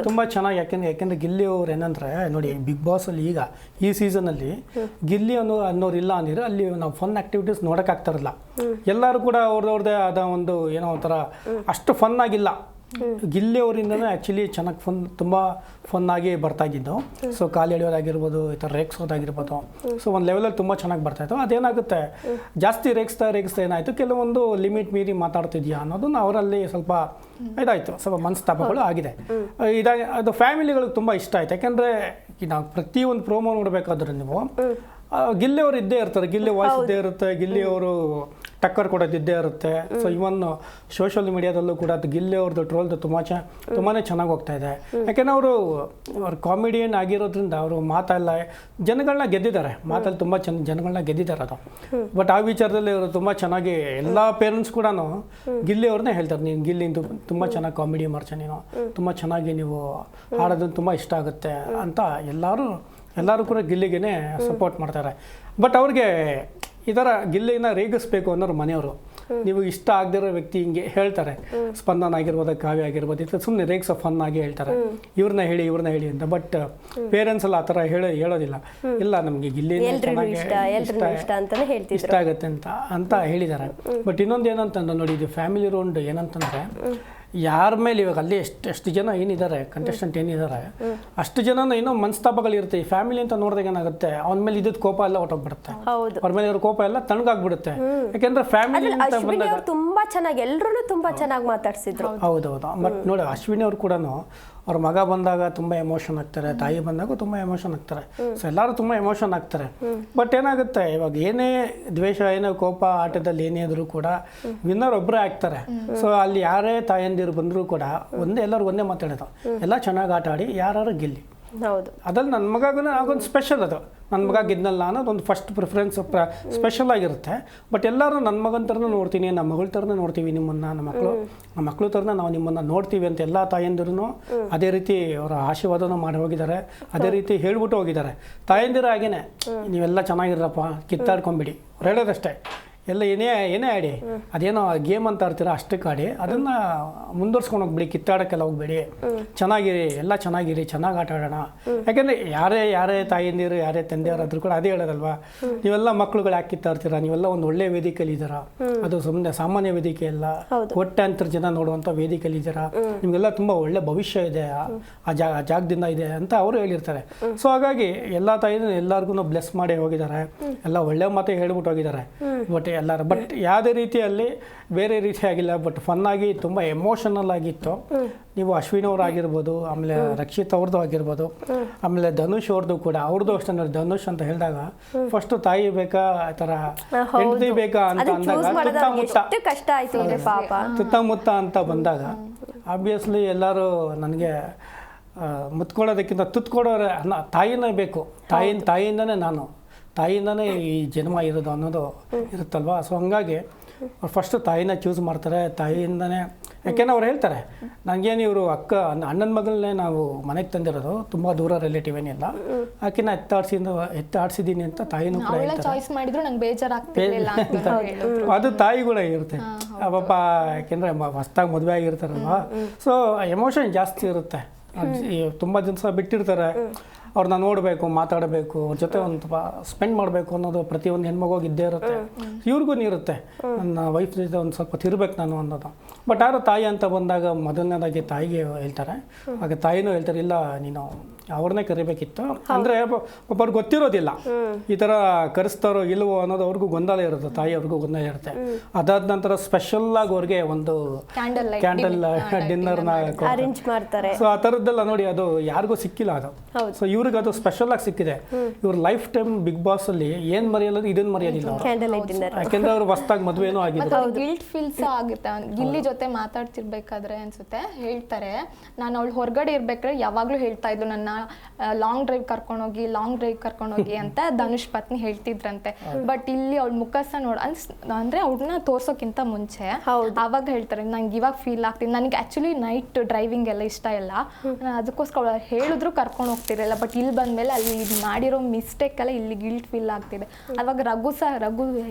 ತುಂಬಾ ಚೆನ್ನಾಗಿ. ಯಾಕೆಂದ್ರೆ ಗಿಲ್ಲಿ ಅವ್ರು ಏನಂದ್ರೆ ನೋಡಿ ಬಿಗ್ ಬಾಸ್ ಅಲ್ಲಿ ಈಗ ಈ ಸೀಸನ್ ಅಲ್ಲಿ ಗಿಲ್ಲಿ ಅನ್ನೋರು ಇಲ್ಲ ಅಂದ್ರೆ ಅಲ್ಲಿ ನಾವು ಫನ್ ಆಕ್ಟಿವಿಟೀಸ್ ನೋಡಕ್ ಆಗ್ತಾ ಇರಲಿಲ್ಲ. ಎಲ್ಲರೂ ಕೂಡ ಅವ್ರದ್ದೇ ಆದ ಒಂದು ಏನೋ ಒಂಥರ ಅಷ್ಟು ಫನ್ ಆಗಿಲ್ಲ. ಗಿಲ್ಲಿ ಅವರಿಂದನೇ ಆ್ಯಕ್ಚುಲಿ ಚೆನ್ನಾಗಿ ತುಂಬ ಫನ್ ಆಗಿ ಬರ್ತಾ ಇದ್ದಿದ್ದು. ಸೊ ಕಾಲು ಎಳೆಯೋದಾಗಿರ್ಬೋದು, ಈ ಥರ ರೇಗಿಸೋದಾಗಿರ್ಬೋದು. ಸೊ ಒಂದು ಲೆವೆಲಲ್ಲಿ ತುಂಬ ಚೆನ್ನಾಗಿ ಬರ್ತಾಯಿತ್ತು. ಅದೇನಾಗುತ್ತೆ, ಜಾಸ್ತಿ ರೇಗಿಸ್ತಾ ಏನಾಯಿತು, ಕೆಲವೊಂದು ಲಿಮಿಟ್ ಮೀರಿ ಮಾತಾಡ್ತಿದ್ಯಾ ಅನ್ನೋದನ್ನ ಅವರಲ್ಲಿ ಸ್ವಲ್ಪ ಇದಾಯಿತು, ಸ್ವಲ್ಪ ಮನಸ್ತಾಪಗಳು ಆಗಿದೆ. ಅದು ಫ್ಯಾಮಿಲಿಗಳಿಗೆ ತುಂಬ ಇಷ್ಟ ಆಯ್ತು. ಯಾಕೆಂದರೆ ನಾವು ಪ್ರತಿಯೊಂದು ಪ್ರೋಮೋ ನೋಡಬೇಕಾದ್ರೆ ನೀವು ಗಿಲ್ಲಿ ಅವರು ಇದ್ದೇ ಇರ್ತಾರೆ, ಗಿಲ್ಲಿ ವಾಯ್ಸ್ ಇದ್ದೇ ಇರುತ್ತೆ, ಗಿಲ್ಲಿ ಅವರು ಟಕ್ಕರ್ ಕೊಡೋದು ಇದ್ದೇ ಇರುತ್ತೆ. ಸೊ ಇವನ್ ಸೋಷಿಯಲ್ ಮೀಡಿಯಾದಲ್ಲೂ ಕೂಡ ಅದು ಗಿಲ್ಲಿ ಅವ್ರದ್ದು ಟ್ರೋಲ್ದು ತುಂಬಾ ಚೆನ್ನಾಗಿ ಹೋಗ್ತಾ ಇದೆ. ಯಾಕೆಂದರೆ ಅವರು ಕಾಮಿಡಿಯನ್ ಆಗಿರೋದ್ರಿಂದ ಅವರು ಮಾತೆಲ್ಲ ಜನಗಳನ್ನ ಗೆದ್ದಿದ್ದಾರೆ, ಮಾತಲ್ಲಿ ತುಂಬ ಜನಗಳನ್ನ ಗೆದ್ದಿದ್ದಾರೆ ಅದು. ಬಟ್ ಆ ವಿಚಾರದಲ್ಲಿ ಅವರು ತುಂಬ ಚೆನ್ನಾಗಿ ಎಲ್ಲ ಪೇರೆಂಟ್ಸ್ ಕೂಡ ಗಿಲ್ಲಿ ಅವ್ರನ್ನೇ ಹೇಳ್ತಾರೆ, ನೀನು ಗಿಲ್ಲಿ ತುಂಬ ಚೆನ್ನಾಗಿ ಕಾಮಿಡಿ ಮಾಡ್ತೀನಿ, ನೀನು ತುಂಬ ಚೆನ್ನಾಗಿ ನೀವು ಹಾಡೋದನ್ನು ತುಂಬ ಇಷ್ಟ ಆಗುತ್ತೆ ಅಂತ ಎಲ್ಲರೂ ಕೂಡ ಗಿಲ್ಲಿಗೆ ಸಪೋರ್ಟ್ ಮಾಡ್ತಾರೆ. ಬಟ್ ಅವ್ರಿಗೆ ಈ ಥರ ಗಿಲ್ಲಿನ ರೇಗಿಸ್ಬೇಕು ಅನ್ನೋರು ಮನೆಯವರು. ನೀವು ಇಷ್ಟ ಆಗದಿರೋ ವ್ಯಕ್ತಿ ಹಿಂಗೆ ಹೇಳ್ತಾರೆ, ಸ್ಪಂದನ ಆಗಿರ್ಬೋದು, ಕಾವ್ಯ ಆಗಿರ್ಬೋದು, ಇದು ಸುಮ್ಮನೆ ರೇಗ್ಸೋ ಫನ್ ಆಗಿ ಹೇಳ್ತಾರೆ, ಇವ್ರನ್ನ ಹೇಳಿ ಅಂತ. ಬಟ್ ಪೇರೆಂಟ್ಸ್ ಎಲ್ಲ ಆ ಥರ ಹೇಳೋದಿಲ್ಲ, ಇಲ್ಲ ನಮಗೆ ಗಿಲ್ಲಿ ಇಷ್ಟ ಆಗುತ್ತೆ ಅಂತ ಹೇಳಿದ್ದಾರೆ. ಬಟ್ ಇನ್ನೊಂದು ಏನಂತಂದ್ರೆ ನೋಡಿ, ಇದು ಫ್ಯಾಮಿಲಿ ರೌಂಡ್ ಏನಂತಂದರೆ ಯಾರ ಮೇಲೆ ಇವಾಗ ಅಲ್ಲಿ ಎಷ್ಟು ಜನ ಏನಿದ್ದಾರೆ ಕಂಟೆಸ್ಟೆಂಟ್ ಏನಿದ್ದಾರೆ ಅಷ್ಟು ಜನ ಏನೋ ಮನಸ್ತಾಪಗಳಿರುತ್ತೆ. ಈ ಫ್ಯಾಮಿಲಿ ಅಂತ ನೋಡಿದಾಗ ಏನಾಗುತ್ತೆ, ಅವನ ಮೇಲೆ ಇದ್ದಿದ್ದು ಕೋಪ ಎಲ್ಲ ಹೊಟ್ಟೋಗ್ಬಿಡುತ್ತೆ, ಅವ್ರ ಮೇಲೆ ಇರೋ ಕೋಪ ಎಲ್ಲ ತಣ್ಣಗಾಗ್ಬಿಡುತ್ತೆ. ಯಾಕೆಂದ್ರೆ ಫ್ಯಾಮಿಲಿ ಅಂತ ಬಂದಾಗ ತುಂಬಾ ಚೆನ್ನಾಗಿ ಎಲ್ಲರೂ ತುಂಬಾ ಚೆನ್ನಾಗಿ ಮಾತಾಡ್ಸಿದ್ರು. ಹೌದೌದು. ಬಟ್ ನೋಡಿ ಅಶ್ವಿನಿ ಅವ್ರು ಕೂಡ ಅವ್ರ ಮಗ ಬಂದಾಗ ತುಂಬ ಎಮೋಷನ್ ಆಗ್ತಾರೆ, ತಾಯಿ ಬಂದಾಗ ತುಂಬ ಎಮೋಷನ್ ಆಗ್ತಾರೆ. ಸೊ ಎಲ್ಲರೂ ತುಂಬ ಎಮೋಷನ್ ಆಗ್ತಾರೆ. ಬಟ್ ಏನಾಗುತ್ತೆ, ಇವಾಗ ಏನೇ ದ್ವೇಷ, ಏನೇ ಕೋಪ ಆಟದಲ್ಲಿ ಏನೇ ಇದ್ರೂ ಕೂಡ ವಿನ್ನರ್ ಒಬ್ಬರೇ ಆಗ್ತಾರೆ. ಸೊ ಅಲ್ಲಿ ಯಾರೇ ತಾಯಂದಿರು ಬಂದರೂ ಕೂಡ ಎಲ್ಲರೂ ಒಂದೇ ಮಾತಾಡೋದು, ಎಲ್ಲ ಚೆನ್ನಾಗಿ ಆಟ ಆಡಿ ಯಾರು ಗೆಲ್ಲಿ. ಹೌದು, ಅದ್ರಲ್ಲಿ ನನ್ನ ಮಗಗೂ ಆಗೊಂದು ಸ್ಪೆಷಲ್, ಅದು ನನ್ನ ಮಗ ಗೆದ್ದಲ್ಲ ಅನ್ನೋದು ಒಂದು ಫಸ್ಟ್ ಪ್ರಿಫರೆನ್ಸ್ ಸ್ಪೆಷಲ್ ಆಗಿರುತ್ತೆ. ಬಟ್ ಎಲ್ಲರೂ ನನ್ನ ಮಗನ ಥರನೂ ನೋಡ್ತೀನಿ, ನಮ್ಮ ಮಗಳ ಥರನೂ ನೋಡ್ತೀವಿ ನಿಮ್ಮನ್ನು, ನಮ್ಮ ಮಕ್ಕಳು ಥರನ ನಾವು ನಿಮ್ಮನ್ನು ನೋಡ್ತೀವಿ ಅಂತ ಎಲ್ಲ ತಾಯಂದಿರೂ ಅದೇ ರೀತಿ ಅವರ ಆಶೀರ್ವಾದನ ಮಾಡಿ ಹೋಗಿದ್ದಾರೆ, ಅದೇ ರೀತಿ ಹೇಳ್ಬಿಟ್ಟು ಹೋಗಿದ್ದಾರೆ. ತಾಯಂದಿರು ಹಾಗೇನೆ, ನೀವೆಲ್ಲ ಚೆನ್ನಾಗಿರಪ್ಪ, ಕಿತ್ತಾಡ್ಕೊಂಬಿಡಿ ಅವ್ರು ಹೇಳೋದಷ್ಟೇ. ಎಲ್ಲ ಏನೇ ಆಡಿ, ಅದೇನೋ ಗೇಮ್ ಅಂತ ಆಡ್ತೀರ ಅಷ್ಟಕ್ಕೆ ಆಡಿ, ಅದನ್ನು ಮುಂದುವರ್ಸ್ಕೊಂಡು ಹೋಗ್ಬಿಡಿ, ಕಿತ್ತಾಡೋಕ್ಕೆಲ್ಲ ಹೋಗ್ಬೇಡಿ, ಚೆನ್ನಾಗಿರಿ, ಎಲ್ಲ ಚೆನ್ನಾಗಿರಿ, ಚೆನ್ನಾಗಿ ಆಟ ಆಡೋಣ. ಯಾಕೆಂದರೆ ಯಾರೇ ತಾಯಿಂದಿರು, ಯಾರೇ ತಂದೆಯವರಾದ್ರೂ ಕೂಡ ಅದೇ ಹೇಳೋದಲ್ವಾ, ನೀವೆಲ್ಲ ಮಕ್ಳುಗಳು ಯಾಕೆ ಕಿತ್ತಾಡ್ತೀರಾ, ನೀವೆಲ್ಲ ಒಂದು ಒಳ್ಳೆ ವೇದಿಕೆಯಲ್ಲಿ ಇದ್ದೀರಾ, ಅದು ಸುಮ್ಮನೆ ಸಾಮಾನ್ಯ ವೇದಿಕೆ ಅಲ್ಲ, ಕೋಟ್ಯಾಂತರ ಜನ ನೋಡುವಂಥ ವೇದಿಕೆಯಲ್ಲಿ ಇದ್ದೀರಾ, ನಿಮಗೆಲ್ಲ ತುಂಬ ಒಳ್ಳೆ ಭವಿಷ್ಯ ಇದೆ ಆ ಜಾಗದಿಂದ ಇದೆ ಅಂತ ಅವರು ಹೇಳಿರ್ತಾರೆ. ಸೊ ಹಾಗಾಗಿ ಎಲ್ಲ ತಾಯಿನೂ ಎಲ್ಲರಿಗೂ ಬ್ಲೆಸ್ ಮಾಡಿ ಹೋಗಿದ್ದಾರೆ, ಎಲ್ಲ ಒಳ್ಳೆ ಮಾತೇ ಹೇಳ್ಬಿಟ್ಟು ಹೋಗಿದ್ದಾರೆ. ಬಟ್ ಯಾವುದೇ ರೀತಿಯಲ್ಲಿ ಬೇರೆ ರೀತಿ ಆಗಿಲ್ಲ, ಬಟ್ ಫನ್ ಆಗಿ ತುಂಬ ಎಮೋಷನಲ್ ಆಗಿತ್ತು. ನೀವು ಅಶ್ವಿನ್ ಅವ್ರು ಆಗಿರ್ಬೋದು, ಆಮೇಲೆ ರಕ್ಷಿತ್ ಅವ್ರದ್ದು ಆಗಿರ್ಬೋದು, ಆಮೇಲೆ ಧನುಷ್ ಅವ್ರದ್ದು ಕೂಡ, ಅವ್ರದ್ದು ಅಷ್ಟೇ ನೋಡಿ. ಧನುಷ್ ಅಂತ ಹೇಳಿದಾಗ ಫಸ್ಟ್ ತಾಯಿ ಬೇಕಾ, ಆ ಥರ ಹೆಂಡತಿ ಬೇಕಾ ಅಂತ ಅಂದಾಗ ಸುತ್ತಮುತ್ತ ಅಂತ ಬಂದಾಗ ಆಬ್ವಿಯಸ್ಲಿ ಎಲ್ಲರೂ ನನಗೆ ಮುತ್ಕೊಳ್ಳೋದಕ್ಕಿಂತ ತುತ್ಕೊಡೋರೆ ತಾಯಿನೇ ಬೇಕು, ತಾಯಿಯಿಂದನೇ ತಾಯಿಯಿಂದನೇ ಈ ಜನ್ಮ ಇರೋದು ಅನ್ನೋದು ಇರುತ್ತಲ್ವ. ಸೊ ಹಂಗಾಗಿ ಅವ್ರು ಫಸ್ಟ್ ತಾಯಿನ ಚೂಸ್ ಮಾಡ್ತಾರೆ, ತಾಯಿಯಿಂದನೇ. ಯಾಕೆಂದ್ರೆ ಅವ್ರು ಹೇಳ್ತಾರೆ, ನನಗೇನು ಇವರು ಅಣ್ಣನ ಮಗಳನ್ನೇ ನಾವು ಮನೆಗೆ ತಂದಿರೋದು, ತುಂಬ ದೂರ ರಿಲೇಟಿವ್ ಏನಿಲ್ಲ, ಆಕಿನ ಎತ್ತಾಡ್ಸಿದ್ದೀನಿ ಅಂತ ತಾಯಿನೂ ಕೂಡ ಅದು ತಾಯಿ ಕೂಡ ಇರುತ್ತೆ ಪಾಪ. ಯಾಕೆಂದರೆ ಹೊಸ್ದಾಗಿ ಮದುವೆ ಆಗಿರ್ತಾರಲ್ವ, ಸೊ ಎಮೋಷನ್ ಜಾಸ್ತಿ ಇರುತ್ತೆ. ತುಂಬ ದಿವಸ ಬಿಟ್ಟಿರ್ತಾರೆ, ಅವ್ರನ್ನ ನೋಡಬೇಕು, ಮಾತಾಡಬೇಕು, ಅವ್ರ ಜೊತೆ ಒಂದು ಸ್ಪೆಂಡ್ ಮಾಡಬೇಕು ಅನ್ನೋದು ಪ್ರತಿಯೊಂದು ಹೆಣ್ಮಗೋಗಿ ಇದ್ದೇ ಇರುತ್ತೆ. ಇವ್ರಿಗೂ ಇರುತ್ತೆ, ನನ್ನ ವೈಫ್ ಜೊತೆ ಒಂದು ಸ್ವಲ್ಪ ತಿರ್ಬೇಕು ನಾನು ಅನ್ನೋದು. ಬಟ್ ಯಾರು ತಾಯಿ ಅಂತ ಬಂದಾಗ ಮೊದಲನೇದಾಗಿ ತಾಯಿಗೆ ಹೇಳ್ತಾರೆ, ಹಾಗೆ ತಾಯಿನೂ ಹೇಳ್ತಾರೆ, ಇಲ್ಲ ನೀನು ಅವ್ರನ್ನೇ ಕರಿಬೇಕಿತ್ತು. ಅಂದರೆ ಒಬ್ಬರು ಗೊತ್ತಿರೋದಿಲ್ಲ ಈ ಥರ ಕರೆಸ್ತಾರೋ ಇಲ್ವೋ ಅನ್ನೋದು ಅವ್ರಿಗೂ ಗೊಂದಲ ಇರುತ್ತೆ, ತಾಯಿಯವ್ರಿಗೂ ಗೊಂದಲ ಇರುತ್ತೆ. ಅದಾದ ನಂತರ ಸ್ಪೆಷಲ್ ಆಗಿ ಅವ್ರಿಗೆ ಒಂದು ಕ್ಯಾಂಡಲ್ ಡಿನ್ನರ್ನ ಅರೇಂಜ್ ಮಾಡ್ತಾರೆ. ಸೊ ಆ ಥರದ್ದೆಲ್ಲ ನೋಡಿ, ಅದು ಯಾರಿಗೂ ಸಿಕ್ಕಿಲ್ಲ ಅದು. ಸೊ ಇವ್ರಿಗೆ ಅದು ಸ್ಪೆಷಲ್ ಆಗಿ ಸಿಕ್ಕಿದೆ. ಇವ್ರ ಲೈಫ್ ಟೈಮ್ ಬಿಗ್ ಬಾಸ್ ಅಲ್ಲಿ ಏನ್ ಮರೆಯಲ್ಲ, ಇದನ್ನ ಮರೆಯೋದಿಲ್ಲ. ಯಾಕೆಂದ್ರೆ ಅವ್ರು ಹೊಸ್ದಾಗಿ ಮದುವೆನೂ ಆಗಿದೆ. ಗಿಲ್ಟ್ ಫೀಲ್ಸ್ ಆಗುತ್ತೆ. ಗಿಲ್ಲಿ ಜೊತೆ ಮಾತಾಡ್ತಿರ್ಬೇಕಾದ್ರೆ ಅನ್ಸುತ್ತೆ, ಹೇಳ್ತಾರೆ, ನಾನು ಅವಳು ಹೊರಗಡೆ ಇರ್ಬೇಕಾದ್ರೆ ಯಾವಾಗ್ಲೂ ಹೇಳ್ತಾ ಇದ್ಲು, ನನ್ನ ಲಾಂಗ್ ಡ್ರೈವ್ ಕರ್ಕೊಂಡೋಗಿ ಅಂತ ಧನುಷ್ ಪತ್ನಿ ಹೇಳ್ತಿದ್ರಂತೆ. ಬಟ್ ಇಲ್ಲಿ ಅವಳ ಮುಖಸ ಅಂದ್ರೆ ಅವ್ಳನ್ನ ತೋರ್ಸೋಕ್ಕಿಂತ ಮುಂಚೆ ಅವಾಗ ಹೇಳ್ತಾರೆ, ನಂಗೆ ಇವಾಗ ಫೀಲ್ ಆಗ್ತಿದೆ, ನನಗೆ ಆಕ್ಚುಲಿ ನೈಟ್ ಡ್ರೈವಿಂಗ್ ಎಲ್ಲ ಇಷ್ಟ ಇಲ್ಲ, ಅದಕ್ಕೋಸ್ಕರ ಅವಳು ಹೇಳಿದ್ರು ಕರ್ಕೊಂಡು ಹೋಗ್ತಿರಲಿಲ್ಲ. ಬಟ್ ಇಲ್ಲಿ ಬಂದ್ಮೇಲೆ ಅಲ್ಲಿ ಮಾಡಿರೋ ಮಿಸ್ಟೇಕ್ ಎಲ್ಲ ಇಲ್ಲಿ ಗಿಲ್ಟ್ ಫೀಲ್ ಆಗ್ತಿದೆ. ಅವಾಗ ರಘು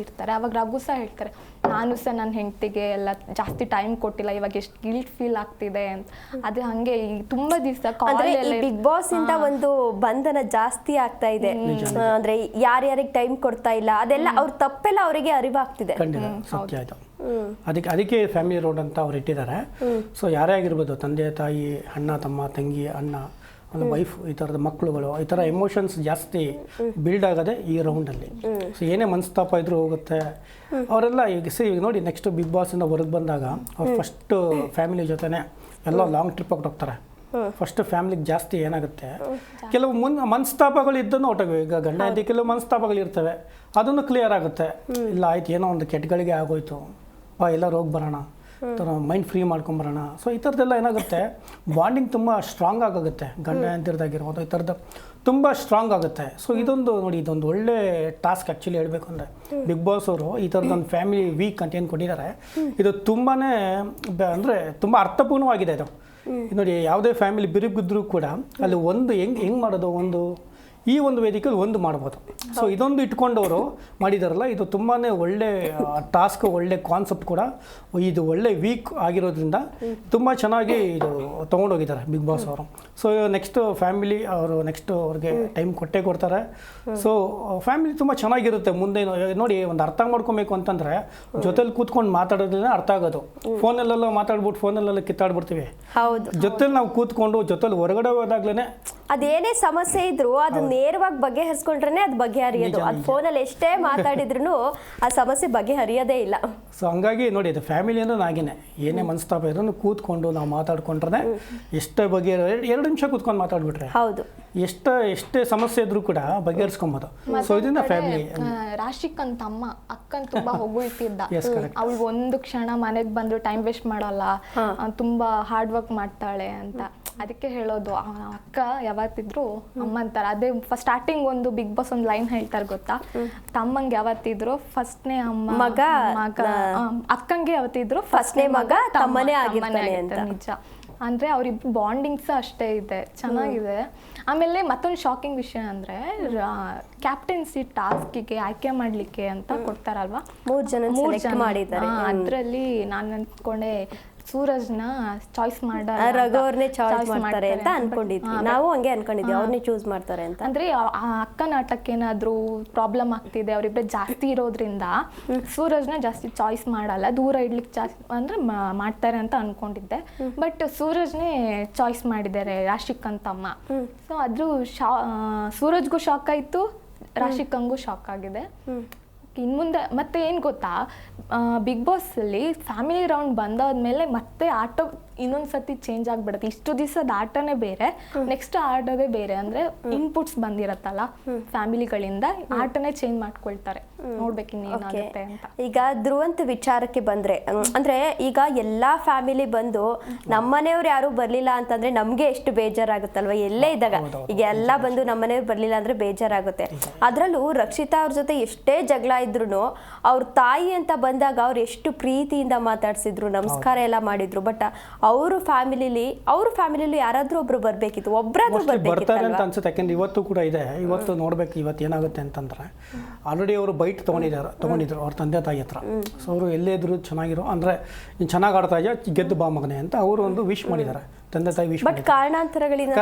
ಇರ್ತಾರೆ, ಅವಾಗ ರಘು ಹೇಳ್ತಾರೆ, ನಾನು ಸಹ ನನ್ನ ಹೆಂಡತಿಗೆ ಎಲ್ಲ ಜಾಸ್ತಿ ಟೈಮ್ ಕೊಟ್ಟಿಲ್ಲ, ಇವಾಗ ಎಷ್ಟು ಗಿಲ್ಟ್ ಫೀಲ್ ಆಗ್ತಿದೆ ಅಂತ. ಅದು ಹಂಗೆ ತುಂಬಾ ದಿವಸ ಬಿಗ್ ಬಾಸ್ ಇಂದ ಒಂದು ಬಂಧನ ಜಾಸ್ತಿ ಆಗ್ತಾ ಇದೆ. ಅಂದ್ರೆ ಯಾರ್ಯಾರಿಗೆ ಟೈಮ್ ಕೊಡ್ತಾ ಇಲ್ಲ, ಅದೆಲ್ಲ ಅವ್ರ ತಪ್ಪೆಲ್ಲ ಅವರಿಗೆ ಅರಿವಾಗ್ತಿದೆ. ಅದಕ್ಕೆ ಫ್ಯಾಮಿಲಿ ರೌಂಡ್ ಅಂತ ಅವ್ರು ಇಟ್ಟಿದ್ದಾರೆ. ಸೊ ಯಾರೇ ಆಗಿರ್ಬೋದು, ತಂದೆ ತಾಯಿ, ಅಣ್ಣ ತಮ್ಮ, ತಂಗಿ, ಅಣ್ಣ, ಒಂದು ವೈಫ್, ಈ ಥರದ ಮಕ್ಕಳುಗಳು, ಈ ಥರ ಎಮೋಷನ್ಸ್ ಜಾಸ್ತಿ ಬಿಲ್ಡ್ ಆಗೋದೆ ಈ ರೌಂಡಲ್ಲಿ. ಸೊ ಏನೇ ಮನಸ್ತಾಪ ಇದ್ರೂ ಹೋಗುತ್ತೆ. ಅವರೆಲ್ಲ ಈಗ ನೋಡಿ, ನೆಕ್ಸ್ಟ್ ಬಿಗ್ ಬಾಸಿಂದ ಹೊರಗೆ ಬಂದಾಗ ಅವ್ರು ಫಸ್ಟ್ ಫ್ಯಾಮಿಲಿ ಜೊತೆನೇ ಎಲ್ಲ ಲಾಂಗ್ ಟ್ರಿಪ್ಪಿಗೆ ಹೋಗ್ತಾರೆ. ಫಸ್ಟ್ ಫ್ಯಾಮಿಲಿಗೆ ಜಾಸ್ತಿ ಏನಾಗುತ್ತೆ, ಕೆಲವು ಮನಸ್ತಾಪಗಳು ಇದ್ದನ್ನು ಹೊಟ್ಟೋಗಿವೆ. ಈಗ ಗಂಡ ಹೆಂಡತಿ ಕೆಲವು ಮನಸ್ತಾಪಗಳು ಇರ್ತವೆ, ಅದನ್ನು ಕ್ಲಿಯರ್ ಆಗುತ್ತೆ. ಇಲ್ಲ ಆಯ್ತು, ಏನೋ ಒಂದು ಕೆಟ್ಟಗಳಿಗೆ ಆಗೋಯ್ತು, ಎಲ್ಲರೂ ಹೋಗಿ ಬರೋಣ, ಮೈಂಡ್ ಫ್ರೀ ಮಾಡ್ಕೊಂಬರೋಣ. ಸೊ ಈ ಥರದ್ದೆಲ್ಲ ಏನಾಗುತ್ತೆ, ಬಾಂಡಿಂಗ್ ತುಂಬ ಸ್ಟ್ರಾಂಗ್ ಆಗುತ್ತೆ. ಗಂಡ ಹೆಂಡತಿರ್ದಾಗಿರ್ಬೋದು, ಈ ಥರದ್ದು ತುಂಬ ಸ್ಟ್ರಾಂಗ್ ಆಗುತ್ತೆ. ಸೊ ಇದೊಂದು ನೋಡಿ, ಇದೊಂದು ಒಳ್ಳೆ ಟಾಸ್ಕ್ ಆ್ಯಕ್ಚುಲಿ ಹೇಳಬೇಕು ಅಂದರೆ. ಬಿಗ್ ಬಾಸ್ ಅವರು ಈ ಥರದೊಂದು ಫ್ಯಾಮಿಲಿ ವೀಕ್ ಅಂತ ಏನು ಕೊಟ್ಟಿದ್ದಾರೆ, ಇದು ತುಂಬಾ ಅಂದರೆ ತುಂಬ ಅರ್ಥಪೂರ್ಣವಾಗಿದೆ. ಇದು ನೋಡಿ, ಯಾವುದೇ ಫ್ಯಾಮಿಲಿ ಬಿರುಬಿದ್ರೂ ಕೂಡ ಅಲ್ಲಿ ಒಂದು ಹೆಂಗೆ ಮಾಡೋದು, ಈ ಒಂದು ವೇದಿಕೆಯಲ್ಲಿ ಒಂದು ಮಾಡ್ಬೋದು. ಸೊ ಇದೊಂದು ಇಟ್ಕೊಂಡವರು ಮಾಡಿದಾರಲ್ಲ, ಇದು ತುಂಬಾ ಒಳ್ಳೆ ಟಾಸ್ಕ್, ಒಳ್ಳೆ ಕಾನ್ಸೆಪ್ಟ್ ಕೂಡ. ಇದು ಒಳ್ಳೆ ವೀಕ್ ಆಗಿರೋದ್ರಿಂದ ತುಂಬ ಚೆನ್ನಾಗಿ ಇದು ತೊಗೊಂಡೋಗಿದ್ದಾರೆ ಬಿಗ್ ಬಾಸ್ ಅವರು. ಸೊ ನೆಕ್ಸ್ಟ್ ಫ್ಯಾಮಿಲಿ ಅವರು ನೆಕ್ಸ್ಟ್ ಅವ್ರಿಗೆ ಟೈಮ್ ಕೊಡ್ತಾರೆ. ಸೊ ಫ್ಯಾಮಿಲಿ ತುಂಬ ಚೆನ್ನಾಗಿರುತ್ತೆ ಮುಂದೆ. ನೋಡಿ, ಒಂದು ಅರ್ಥ ಮಾಡ್ಕೊಬೇಕು ಅಂತಂದರೆ ಜೊತೆಲಿ ಕೂತ್ಕೊಂಡು ಮಾತಾಡೋದ್ರಿಂದ ಅರ್ಥ ಆಗೋದು. ಫೋನಲ್ಲೆಲ್ಲ ಮಾತಾಡ್ಬಿಟ್ಟು ಫೋನಲ್ಲೆಲ್ಲ ಕಿತ್ತಾಡ್ಬಿಡ್ತೀವಿ. ಹೌದು, ಜೊತೆಲಿ ನಾವು ಕೂತ್ಕೊಂಡು ಜೊತೆಲಿ ಹೊರಗಡೆ ಹೋದಾಗ್ಲೇ ಅದೇನೇ ಸಮಸ್ಯೆ ಇದ್ರು ಅದು ನೇರವಾಗಿ ಬಗೆಹರಿಸ್ಕೊಂಡ್ರೆ ಅದು ಬಗೆಹರಿಯೋದು. ಅದು ಫೋನಲ್ಲಿ ಎಷ್ಟೇ ಮಾತಾಡಿದ್ರು ಆ ಸಮಸ್ಯೆ ಬಗೆಹರಿಯೋದೇ ಇಲ್ಲ. ಸೊ ಹಂಗಾಗಿ ನೋಡಿ, ಅದು ಫ್ಯಾಮಿಲಿ ಅಂದ್ರೆ ನಾಗೇನೆ ಏನೇ ಮನಸ್ತಾಪ ಇದ್ರೂ ಕೂತ್ಕೊಂಡು ನಾವು ಮಾತಾಡ್ಕೊಂಡ್ರೆ ಎಷ್ಟೇ ಎರಡು ನಿಮಿಷ ಕೂತ್ಕೊಂಡು ಮಾತಾಡ್ಬಿಟ್ರೆ ಹೌದು, ಎಷ್ಟೇ ಸಮಸ್ಯೆ ಇದ್ರೂ ಕೂಡ ಬಗೆಹರಿಸ್ಕೊಬೋದು. ಸೊ ಇದನ್ನ ಫ್ಯಾಮಿಲಿ. ರಾಶಿಕ್ ಅಂತ ಅಮ್ಮ ಅಕ್ಕನ್ ತುಂಬಾ ಹೊಗಳ್ತಿದ್ದ. ಅವಳು ಒಂದು ಕ್ಷಣ ಮನೆಗೆ ಬಂದು ಟೈಮ್ ವೇಸ್ಟ್ ಮಾಡಲ್ಲ, ತುಂಬಾ ಹಾರ್ಡ್ ವರ್ಕ್ ಮಾಡ್ತಾಳೆ ಅಂತ. ಅದಕ್ಕೆ ಹೇಳೋದು, ಅಕ್ಕ ಯಾವತ್ತಿದ್ರು ಅಮ್ಮ ಅಂತಾರೆ. ಅದೇ ಫಸ್ಟ್ ಸ್ಟಾರ್ಟಿಂಗ್ ಒಂದು ಬಿಗ್ ಬಾಸ್ ಒಂದು ಲೈನ್ ಹೇಳ್ತಾರೆ ಗೊತ್ತಾ, ತಮ್ಮಂಗೆ ಯಾವತ್ತಿದ್ರು ಫಸ್ಟ್ನೇ ಅಮ್ಮ, ಮಗ ಅಕ್ಕಂಗೆ ಯಾವತ್ತಿದ್ರು ಫಸ್ಟ್ನೇ ಮಗ, ತಮ್ಮನೇ ಆಗಿರ್ತಾನೆ ಅಂತ. ನಿಜ. ಅಂದ್ರೆ ಅವ್ರಿಬ್ರು ಬಾಂಡಿಂಗ್ಸ್ ಅಷ್ಟೇ ಇದೆ, ಚೆನ್ನಾಗಿದೆ. ಆಮೇಲೆ ಮತ್ತೊಂದು ಶಾಕಿಂಗ್ ವಿಷಯ ಅಂದ್ರೆ, ಕ್ಯಾಪ್ಟನ್ಸಿ ಟಾಸ್ಕಿಗೆ ಆಯ್ಕೆ ಮಾಡ್ಲಿಕ್ಕೆ ಅಂತ ಕೊಡ್ತಾರಲ್ವಾ, 3 ಜನ ಮಾಡಿದ್ದಾರೆ. ಅದ್ರಲ್ಲಿ ನಾನು ಅನ್ಕೊಂಡೆ ಸೂರಜ್ನ ಚಾಯ್ಸ್ ರಘುವರ್ನೇ ಚಾಯ್ಸ್ ಮಾಡ್ತಾರೆ ಅಂತ ಅನ್ಕೊಂಡಿದ್ವಿ. ನಾವು ಹಂಗೆ ಅನ್ಕೊಂಡಿದ್ವಿ, ಅವ್ರನ್ನೇ ಚೂಸ್ ಮಾಡ್ತಾರೆ ಅಂತ. ಅಂದ್ರೆ ಅಕ್ಕನ ಆಟಕ್ಕೆ ಏನಾದ್ರು ಪ್ರಾಬ್ಲಮ್ ಆಗ್ತಿದೆ, ಅವರಿಬ್ಬರೇ ಜಾಸ್ತಿ ಇರೋದ್ರಿಂದ ಸೂರಜ್ನ ಜಾಸ್ತಿ ಚಾಯ್ಸ್ ಮಾಡಲ್ಲ, ದೂರ ಇಡ್ಲಿಕ್ಕೆ ಜಾಸ್ತಿ ಅಂದ್ರೆ ಮಾಡ್ತಾರೆ ಅಂತ ಅನ್ಕೊಂಡಿದ್ದೆ. ಬಟ್ ಸೂರಜ್ನೇ ಚಾಯ್ಸ್ ಮಾಡಿದ್ದಾರೆ ರಾಶಿಕ್ ಅಂತಮ್ಮ. ಸೊ ಅದು ಸೂರಜ್ಗೂ ಶಾಕ್ ಆಯ್ತು, ರಾಶಿಕಂಗೂ ಶಾಕ್ ಆಗಿದೆ. ಇನ್ನು ಮುಂದೆ ಮತ್ತೆ ಏನು ಗೊತ್ತಾ, ಬಿಗ್ ಬಾಸ್ ಅಲ್ಲಿ ಫ್ಯಾಮಿಲಿ ರೌಂಡ್ ಬಂದಾದ್ಮೇಲೆ ಮತ್ತೆ ಆಟ ಇನ್ನೊಂದು ಸತಿ ಚೇಂಜ್ ಆಗ್ಬಿಡುತ್ತೆ. ಇಷ್ಟು ದಿವಸದ ಆಟನೇ ಬೇರೆ, ನೆಕ್ಸ್ಟ್ ಆಡೋದೇ ಬೇರೆ. ಅಂದ್ರೆ ಇನ್ಪುಟ್ಸ್ ಬಂದಿರತ್ತಲ್ಲ ಫ್ಯಾಮಿಲಿಗಳಿಂದ, ಆಟನೇ ಚೇಂಜ್ ಮಾಡ್ಕೊಳ್ತಾರೆ. ನೋಡ್ಬೇಕು ಇನ್ನೇನಾಗುತ್ತೆ ಅಂತ. ಈಗ ಧ್ರುವಂತ ವಿಚಾರಕ್ಕೆ ಬಂದ್ರೆ, ಅಂದ್ರೆ ಈಗ ಎಲ್ಲಾ ಫ್ಯಾಮಿಲಿ ಬಂದು ನಮ್ಮನೆಯವ್ರು ಯಾರು ಬರ್ಲಿಲ್ಲ ಅಂತಂದ್ರೆ ನಮ್ಗೆ ಎಷ್ಟು ಬೇಜಾರಾಗುತ್ತಲ್ವ. ಎಲ್ಲೇ ಇದ್ದಾಗ ಈಗ ಎಲ್ಲ ಬಂದು ನಮ್ಮನೆಯವ್ರು ಬರ್ಲಿಲ್ಲ ಅಂದ್ರೆ ಬೇಜಾರಾಗುತ್ತೆ. ಅದ್ರಲ್ಲೂ ರಕ್ಷಿತಾ ಅವ್ರ ಜೊತೆ ಎಷ್ಟೇ ಜಗಳ ಇದ್ರು, ಅವ್ರ ತಾಯಿ ಅಂತ ಬಂದಾಗ ಅವ್ರು ಎಷ್ಟು ಪ್ರೀತಿಯಿಂದ ಮಾತಾಡ್ಸಿದ್ರು, ನಮಸ್ಕಾರ ಎಲ್ಲ ಮಾಡಿದ್ರು. ಬಟ್ ಅವ್ರ ಫ್ಯಾಮಿಲಿಲಿ ಯಾರಾದ್ರೂ ಒಬ್ರು ಬರ್ಬೇಕಿತ್ತು, ಒಬ್ರಾದ್ರೂ ಬರ್ತಾರೆ ಅಂತ ಅನ್ಸುತ್ತೆ. ಯಾಕಂದ್ರೆ ಇವತ್ತು ಕೂಡ ಇದೆ, ಇವತ್ತು ನೋಡ್ಬೇಕು ಇವತ್ತು ಏನಾಗುತ್ತೆ ಅಂತಂದ್ರೆ, ಆಲ್ರೆಡಿ ಅವರು ಬೈಟ್ ತಗೊಂಡಿದ್ರು ಅವ್ರ ತಂದೆ ತಾಯಿ ಹತ್ರ. ಸೊ ಅವರು ಎಲ್ಲೇ ಇದ್ರು ಚೆನ್ನಾಗಿರೋ ಅಂದ್ರೆ ನೀನು ಚೆನ್ನಾಗಿ ಆಡ್ತಾ ಇದೆಯಾ, ಗೆದ್ದು ಬಾ ಮಗನೆ ಅಂತ ಅವರು ಒಂದು ವಿಶ್ ಮಾಡಿದ್ದಾರೆ. ತಂದೆ ತಾಯಿ ವಿಶ್ ಬಟ್ ಕಾರಣಾಂತರಗಳಿಂದ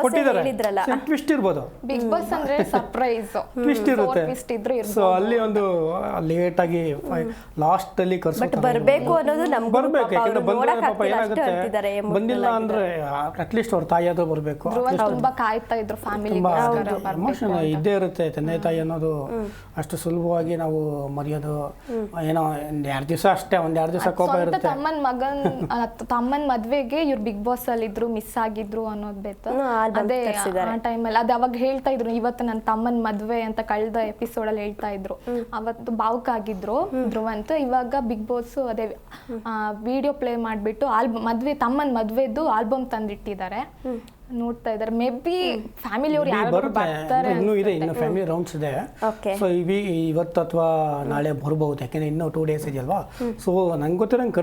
ಕೊಟ್ಟಿದ್ದಾರೆ. ಟ್ವಿಸ್ಟ್ ಇರ್ಬೋದು, ಬಿಗ್ ಬಾಸ್ ಅಂದ್ರೆ ಸರ್ಪ್ರೈಸ್ ಟ್ವಿಸ್ಟ್ ಇರುತ್ತೆ. ಸೊ ಅಲ್ಲಿ ಒಂದು ಲೇಟ್ ಆಗಿ ಲಾಸ್ಟ್ ಅಲ್ಲಿ ಬರ್ಬೇಕು ಅನ್ನೋದು ನಮ್ಗೆ ಬರ್ಬೇಕು. ಯಾಕಂದ್ರೆ ಬಂದ್ರೆ ಪಾಪ ಏನಾಗುತ್ತೆ, ಬಂದಿಲ್ಲ ಅಂದ್ರೆ ಅಟ್ಲೀಸ್ಟ್ ಅವ್ರ ತಾಯಿ ಆದ್ರೂ ಬರ್ಬೇಕು. ತುಂಬಾ ಕಾಯ್ತಾ ಇದ್ರು ಫ್ಯಾಮಿಲಿ, ಎಮೋಷನ್ ಇದ್ದೇ ಇರುತ್ತೆ. ತಂದೆ ತಾಯಿ ಅನ್ನೋದು ಅಷ್ಟು ಸುಲಭವಾಗಿ ನಾವು ಮರೆಯೋದು ಏನೋ 2 ದಿವಸ ಅಷ್ಟೇ, 2 ದಿವಸ ಕೋಪ ಇರುತ್ತೆ. ತಮ್ಮನ್ ಮದ್ವೆಗೆ ಇವ್ರು ಬಿಗ್ ಬಾಸ್ ಅಲ್ಲಿ ಇದ್ರು, ಮಿಸ್ ಆಗಿದ್ರು ಅನ್ನೋದು ಬೇಕು. ಅದೇ ಆ ಟೈಮಲ್ಲಿ ಅದು ಅವಾಗ ಹೇಳ್ತಾ ಇದ್ರು, ಇವತ್ತು ನನ್ನ ತಮ್ಮನ್ ಮದ್ವೆ ಅಂತ ಕಳೆದ ಎಪಿಸೋಡ್ ಅಲ್ಲಿ ಹೇಳ್ತಾ ಇದ್ರು. ಅವತ್ತು ಭಾವುಕ ಆಗಿದ್ರು ಧ್ರುವಂತ್. ಇವಾಗ ಬಿಗ್ ಬಾಸ್ ಅದೇ ವಿಡಿಯೋ ಪ್ಲೇ ಮಾಡ್ಬಿಟ್ಟು ತಮ್ಮನ್ ಮದ್ವೆದ್ದು ಆಲ್ಬಮ್ ತಂದಿಟ್ಟಿದ್ದಾರೆ, ನೋಡ್ತಾ ಇದ್ದಾರೆ. ಮೇ ಬಿ ಫ್ಯಾಮಿಲಿ ಅವ್ರು ಯಾರು ಬರ್ತಾರೆ, ಇನ್ನೂ ಇದೆ, ಇನ್ನು ಫ್ಯಾಮಿಲಿ ರೌಂಡ್ಸ್ ಇದೆ. ಸೊ ಇವತ್ತು ಅಥವಾ ನಾಳೆ ಬರ್ಬಹುದು, ಯಾಕೆಂದ್ರೆ ಇನ್ನೂ 2 ಡೇಸ್ ಇದೆಯಲ್ವಾ. ಸೊ ನಂಗೆ ಗೊತ್ತಿರಂಗೆ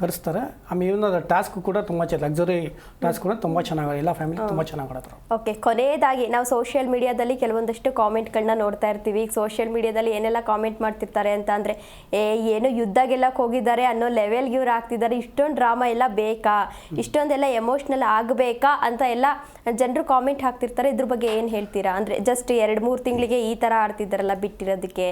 ಕರೆಸ್ತಾರೆ. ಆಮೇಲೆ ಇವನ್ನ ಟಾಸ್ಕ್ ಕೂಡ ತುಂಬಾ ಲಕ್ಸುರಿ ಟಾಸ್ಕ್ ಕೂಡ ತುಂಬಾ ಚೆನ್ನಾಗಿ ಎಲ್ಲ ಫ್ಯಾಮಿಲಿ ತುಂಬಾ ಚೆನ್ನಾಗಿ ಆಡಿದ್ರು. ಓಕೆ, ಕೊನೆಯದಾಗಿ ನಾವು ಸೋಷಿಯಲ್ ಮೀಡಿಯಾದಲ್ಲಿ ಕೆಲವೊಂದಷ್ಟು ಕಾಮೆಂಟ್ಗಳನ್ನ ನೋಡ್ತಾ ಇರ್ತೀವಿ. ಈಗ ಸೋಷಿಯಲ್ ಮೀಡಿಯಾದಲ್ಲಿ ಏನೆಲ್ಲ ಕಾಮೆಂಟ್ ಮಾಡ್ತಿರ್ತಾರೆ ಅಂತ ಅಂದ್ರೆ, ಏನು ಯುದ್ಧ ಗೆಲ್ಲಕ್ಕೆ ಹೋಗಿದ್ದಾರೆ ಅನ್ನೋ ಲೆವೆಲ್ಗೆ ಇವ್ರು ಆಗ್ತಿದ್ದಾರೆ, ಇಷ್ಟೊಂದು ಡ್ರಾಮಾ ಎಲ್ಲ ಬೇಕಾ, ಇಷ್ಟೊಂದೆಲ್ಲ ಎಮೋಷ್ನಲ್ ಆಗಬೇಕಾ ಅಂತ ಎಲ್ಲ ಜನರು ಕಾಮೆಂಟ್ ಹಾಕ್ತಿರ್ತಾರೆ. ಇದ್ರ ಬಗ್ಗೆ ಏನು ಹೇಳ್ತೀರಾ? ಅಂದರೆ ಜಸ್ಟ್ 2-3 ತಿಂಗಳಿಗೆ ಈ ಥರ ಆಡ್ತಿದ್ದಾರಲ್ಲ ಬಿಟ್ಟಿರೋದಕ್ಕೆ,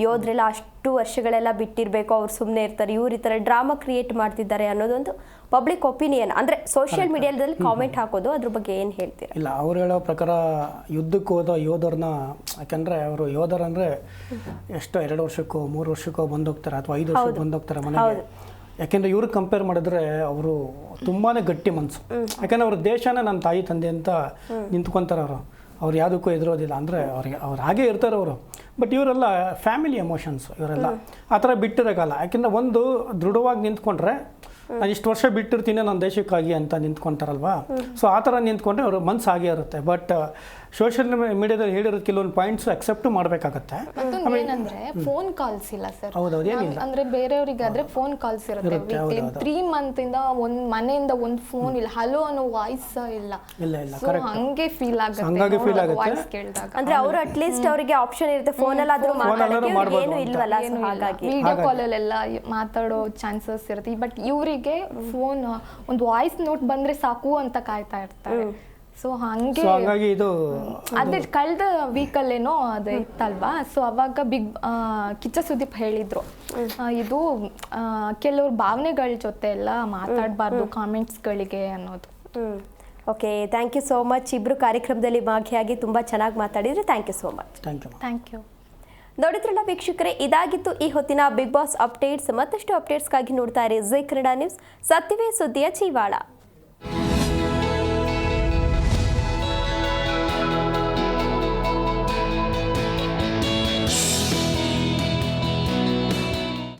ಯೋಧರೆಲ್ಲ ಅಷ್ಟು ವರ್ಷಗಳೆಲ್ಲ ಬಿಟ್ಟಿರಬೇಕು, ಅವ್ರು ಸುಮ್ಮನೆ ಇರ್ತಾರೆ, ಇವ್ರು ಈ ಥರ ಡ್ರಾಮಾ ಕ್ರಿಯೇಟ್ ಮಾಡ್ತಿದ್ದಾರೆ ಅನ್ನೋದೊಂದು ಪಬ್ಲಿಕ್ ಒಪಿನಿಯನ್, ಅಂದರೆ ಸೋಷಿಯಲ್ ಮೀಡಿಯಾದಲ್ಲಿ ಕಾಮೆಂಟ್ ಹಾಕೋದು. ಅದ್ರ ಬಗ್ಗೆ ಏನು ಹೇಳ್ತೀರಾ? ಇಲ್ಲ, ಅವ್ರು ಹೇಳೋ ಪ್ರಕಾರ ಯುದ್ಧಕ್ಕೆ ಹೋದ ಯೋಧರನ್ನ, ಯಾಕಂದರೆ ಅವರು ಯೋಧರಂದರೆ ಎಷ್ಟೋ 2 ವರ್ಷಕ್ಕೋ 3 ವರ್ಷಕ್ಕೋ ಬಂದೋಗ್ತಾರೆ ಅಥವಾ 5 ವರ್ಷಕ್ಕೆ ಬಂದೋಗ್ತಾರೆ ಮನೆಗೆ. ಯಾಕೆಂದರೆ ಇವ್ರಿಗೆ ಕಂಪೇರ್ ಮಾಡಿದ್ರೆ ಅವರು ತುಂಬಾ ಗಟ್ಟಿ ಮನಸ್ಸು. ಯಾಕಂದರೆ ಅವ್ರ ದೇಶನ ನನ್ನ ತಾಯಿ ತಂದೆ ಅಂತ ನಿಂತ್ಕೊತಾರೆ ಅವ್ರು ಯಾವುದಕ್ಕೂ ಎದುರೋದಿಲ್ಲ. ಅಂದರೆ ಅವ್ರು ಹಾಗೇ ಇರ್ತಾರೆ ಅವರು. ಬಟ್ ಇವರೆಲ್ಲ ಫ್ಯಾಮಿಲಿ ಎಮೋಷನ್ಸ್, ಇವರೆಲ್ಲ ಆ ಥರ ಬಿಟ್ಟಿರೋಕ್ಕಲ್ಲ. ಯಾಕೆಂದರೆ ಒಂದು ದೃಢವಾಗಿ ನಿಂತ್ಕೊಂಡ್ರೆ ನಾನು ಇಷ್ಟು ವರ್ಷ ಬಿಟ್ಟಿರ್ತೀನಿ ನನ್ನ ದೇಶಕ್ಕಾಗಿ ಅಂತ ನಿಂತ್ಕೊಂತಾರಲ್ವಾ. ಸೊ ಆ ಥರ ನಿಂತ್ಕೊಂಡ್ರೆ ಅವ್ರ ಮನ್ಸು ಹಾಗೆ ಇರುತ್ತೆ. ಬಟ್ ಸೋಷಿಯಲ್ ಮೀಡಿಯಾದಲ್ಲಿ ಹೇಳಿರೋದು ಕೆಲವೊಂದು ಪಾಯಿಂಟ್ಸ್ ಅಕ್ಸೆಪ್ಟ್ ಮಾಡಬೇಕಾಗತ್ತೆ. ಏನಂದ್ರೆ ಫೋನ್ ಕಾಲ್ಸ್ ಇಲ್ಲ ಸರ್. ಹೌದೌದು, ಏನಿಲ್ಲ. ಅಂದ್ರೆ ಬೇರೆಯವರಿಗಾದ್ರೆ ಫೋನ್ ಕಾಲ್ಸ್ ಇರುತ್ತೆ. 3 ಮಂತ್ ಇಂದ ಒಂದ್ ಮನೆಯಿಂದ ಒಂದು ಫೋನ್ ಇಲ್ಲ, ಹಲೋ ಅನ್ನೋ ವಾಯ್ಸ್ ಇಲ್ಲ. So ಹಂಗೆ ಫೀಲ್ ಆಗುತ್ತೆ ವಾಯ್ಸ್ ಕೇಳಿದಾಗ. ಅಂದ್ರೆ ಅವರು ಅಟ್ಲೀಸ್ಟ್ ಅವರಿಗೆ ಆಪ್ಷನ್ ಇರುತ್ತೆ ಫೋನಲ್ಲಿ ಆದ್ರೂ ಮಾತಾಡೋಕೆ, ಏನು ಇಲ್ವಲ್ಲ. ಸೊ ಹಾಗಾಗಿ ವಿಡಿಯೋ ಕಾಲಲ್ಲೆಲ್ಲ ಮಾತಾಡೋ ಚಾನ್ಸಸ್ ಇರುತ್ತೆ. ಬಟ್ ಇವರಿಗೆ ಫೋನ್ ಒಂದು ವಾಯ್ಸ್ ನೋಟ್ ಬಂದ್ರೆ ಸಾಕು ಅಂತ ಕಾಯ್ತಾ ಇರ್ತಾರೆ. ಸೊ ಹಂಗಾಗಿ ಇದು ಅದೇ ಕಳೆದ ವೀಕಲ್ಲೇನೋ ಅದು ಇತ್ತಲ್ವಾ. ಸೊ ಅವಾಗ ಕಿಚ್ಚ ಸುದೀಪ್ ಹೇಳಿದ್ರು, ಇದು ಕೆಲವ್ರ ಭಾವನೆಗಳ ಜೊತೆ ಎಲ್ಲ ಮಾತಾಡಬಾರ್ದು ಕಾಮೆಂಟ್ಸ್ಗಳಿಗೆ ಅನ್ನೋದು. Okay, thank you so much. ಇಬ್ರು ಕಾರ್ಯಕ್ರಮದಲ್ಲಿ ಭಾಗಿಯಾಗಿ ತುಂಬ ಚೆನ್ನಾಗಿ ಮಾತಾಡಿದ್ರೆ. Thank you so much. Thank you. ನೋಡಿದ್ರಲ್ಲ ವೀಕ್ಷಕರೇ, ಇದಾಗಿತ್ತು ಈ ಹೊತ್ತಿನ ಬಿಗ್ ಬಾಸ್ ಅಪ್ಡೇಟ್ಸ್. ಮತ್ತಷ್ಟು ಅಪ್ಡೇಟ್ಸ್ಗಾಗಿ ನೋಡ್ತಾ ಇರಿ ಜೈ ಕನ್ನಡ ನ್ಯೂಸ್, ಸತ್ಯವೇ ಸುದ್ದಿಯ ಜೀವಾಳ.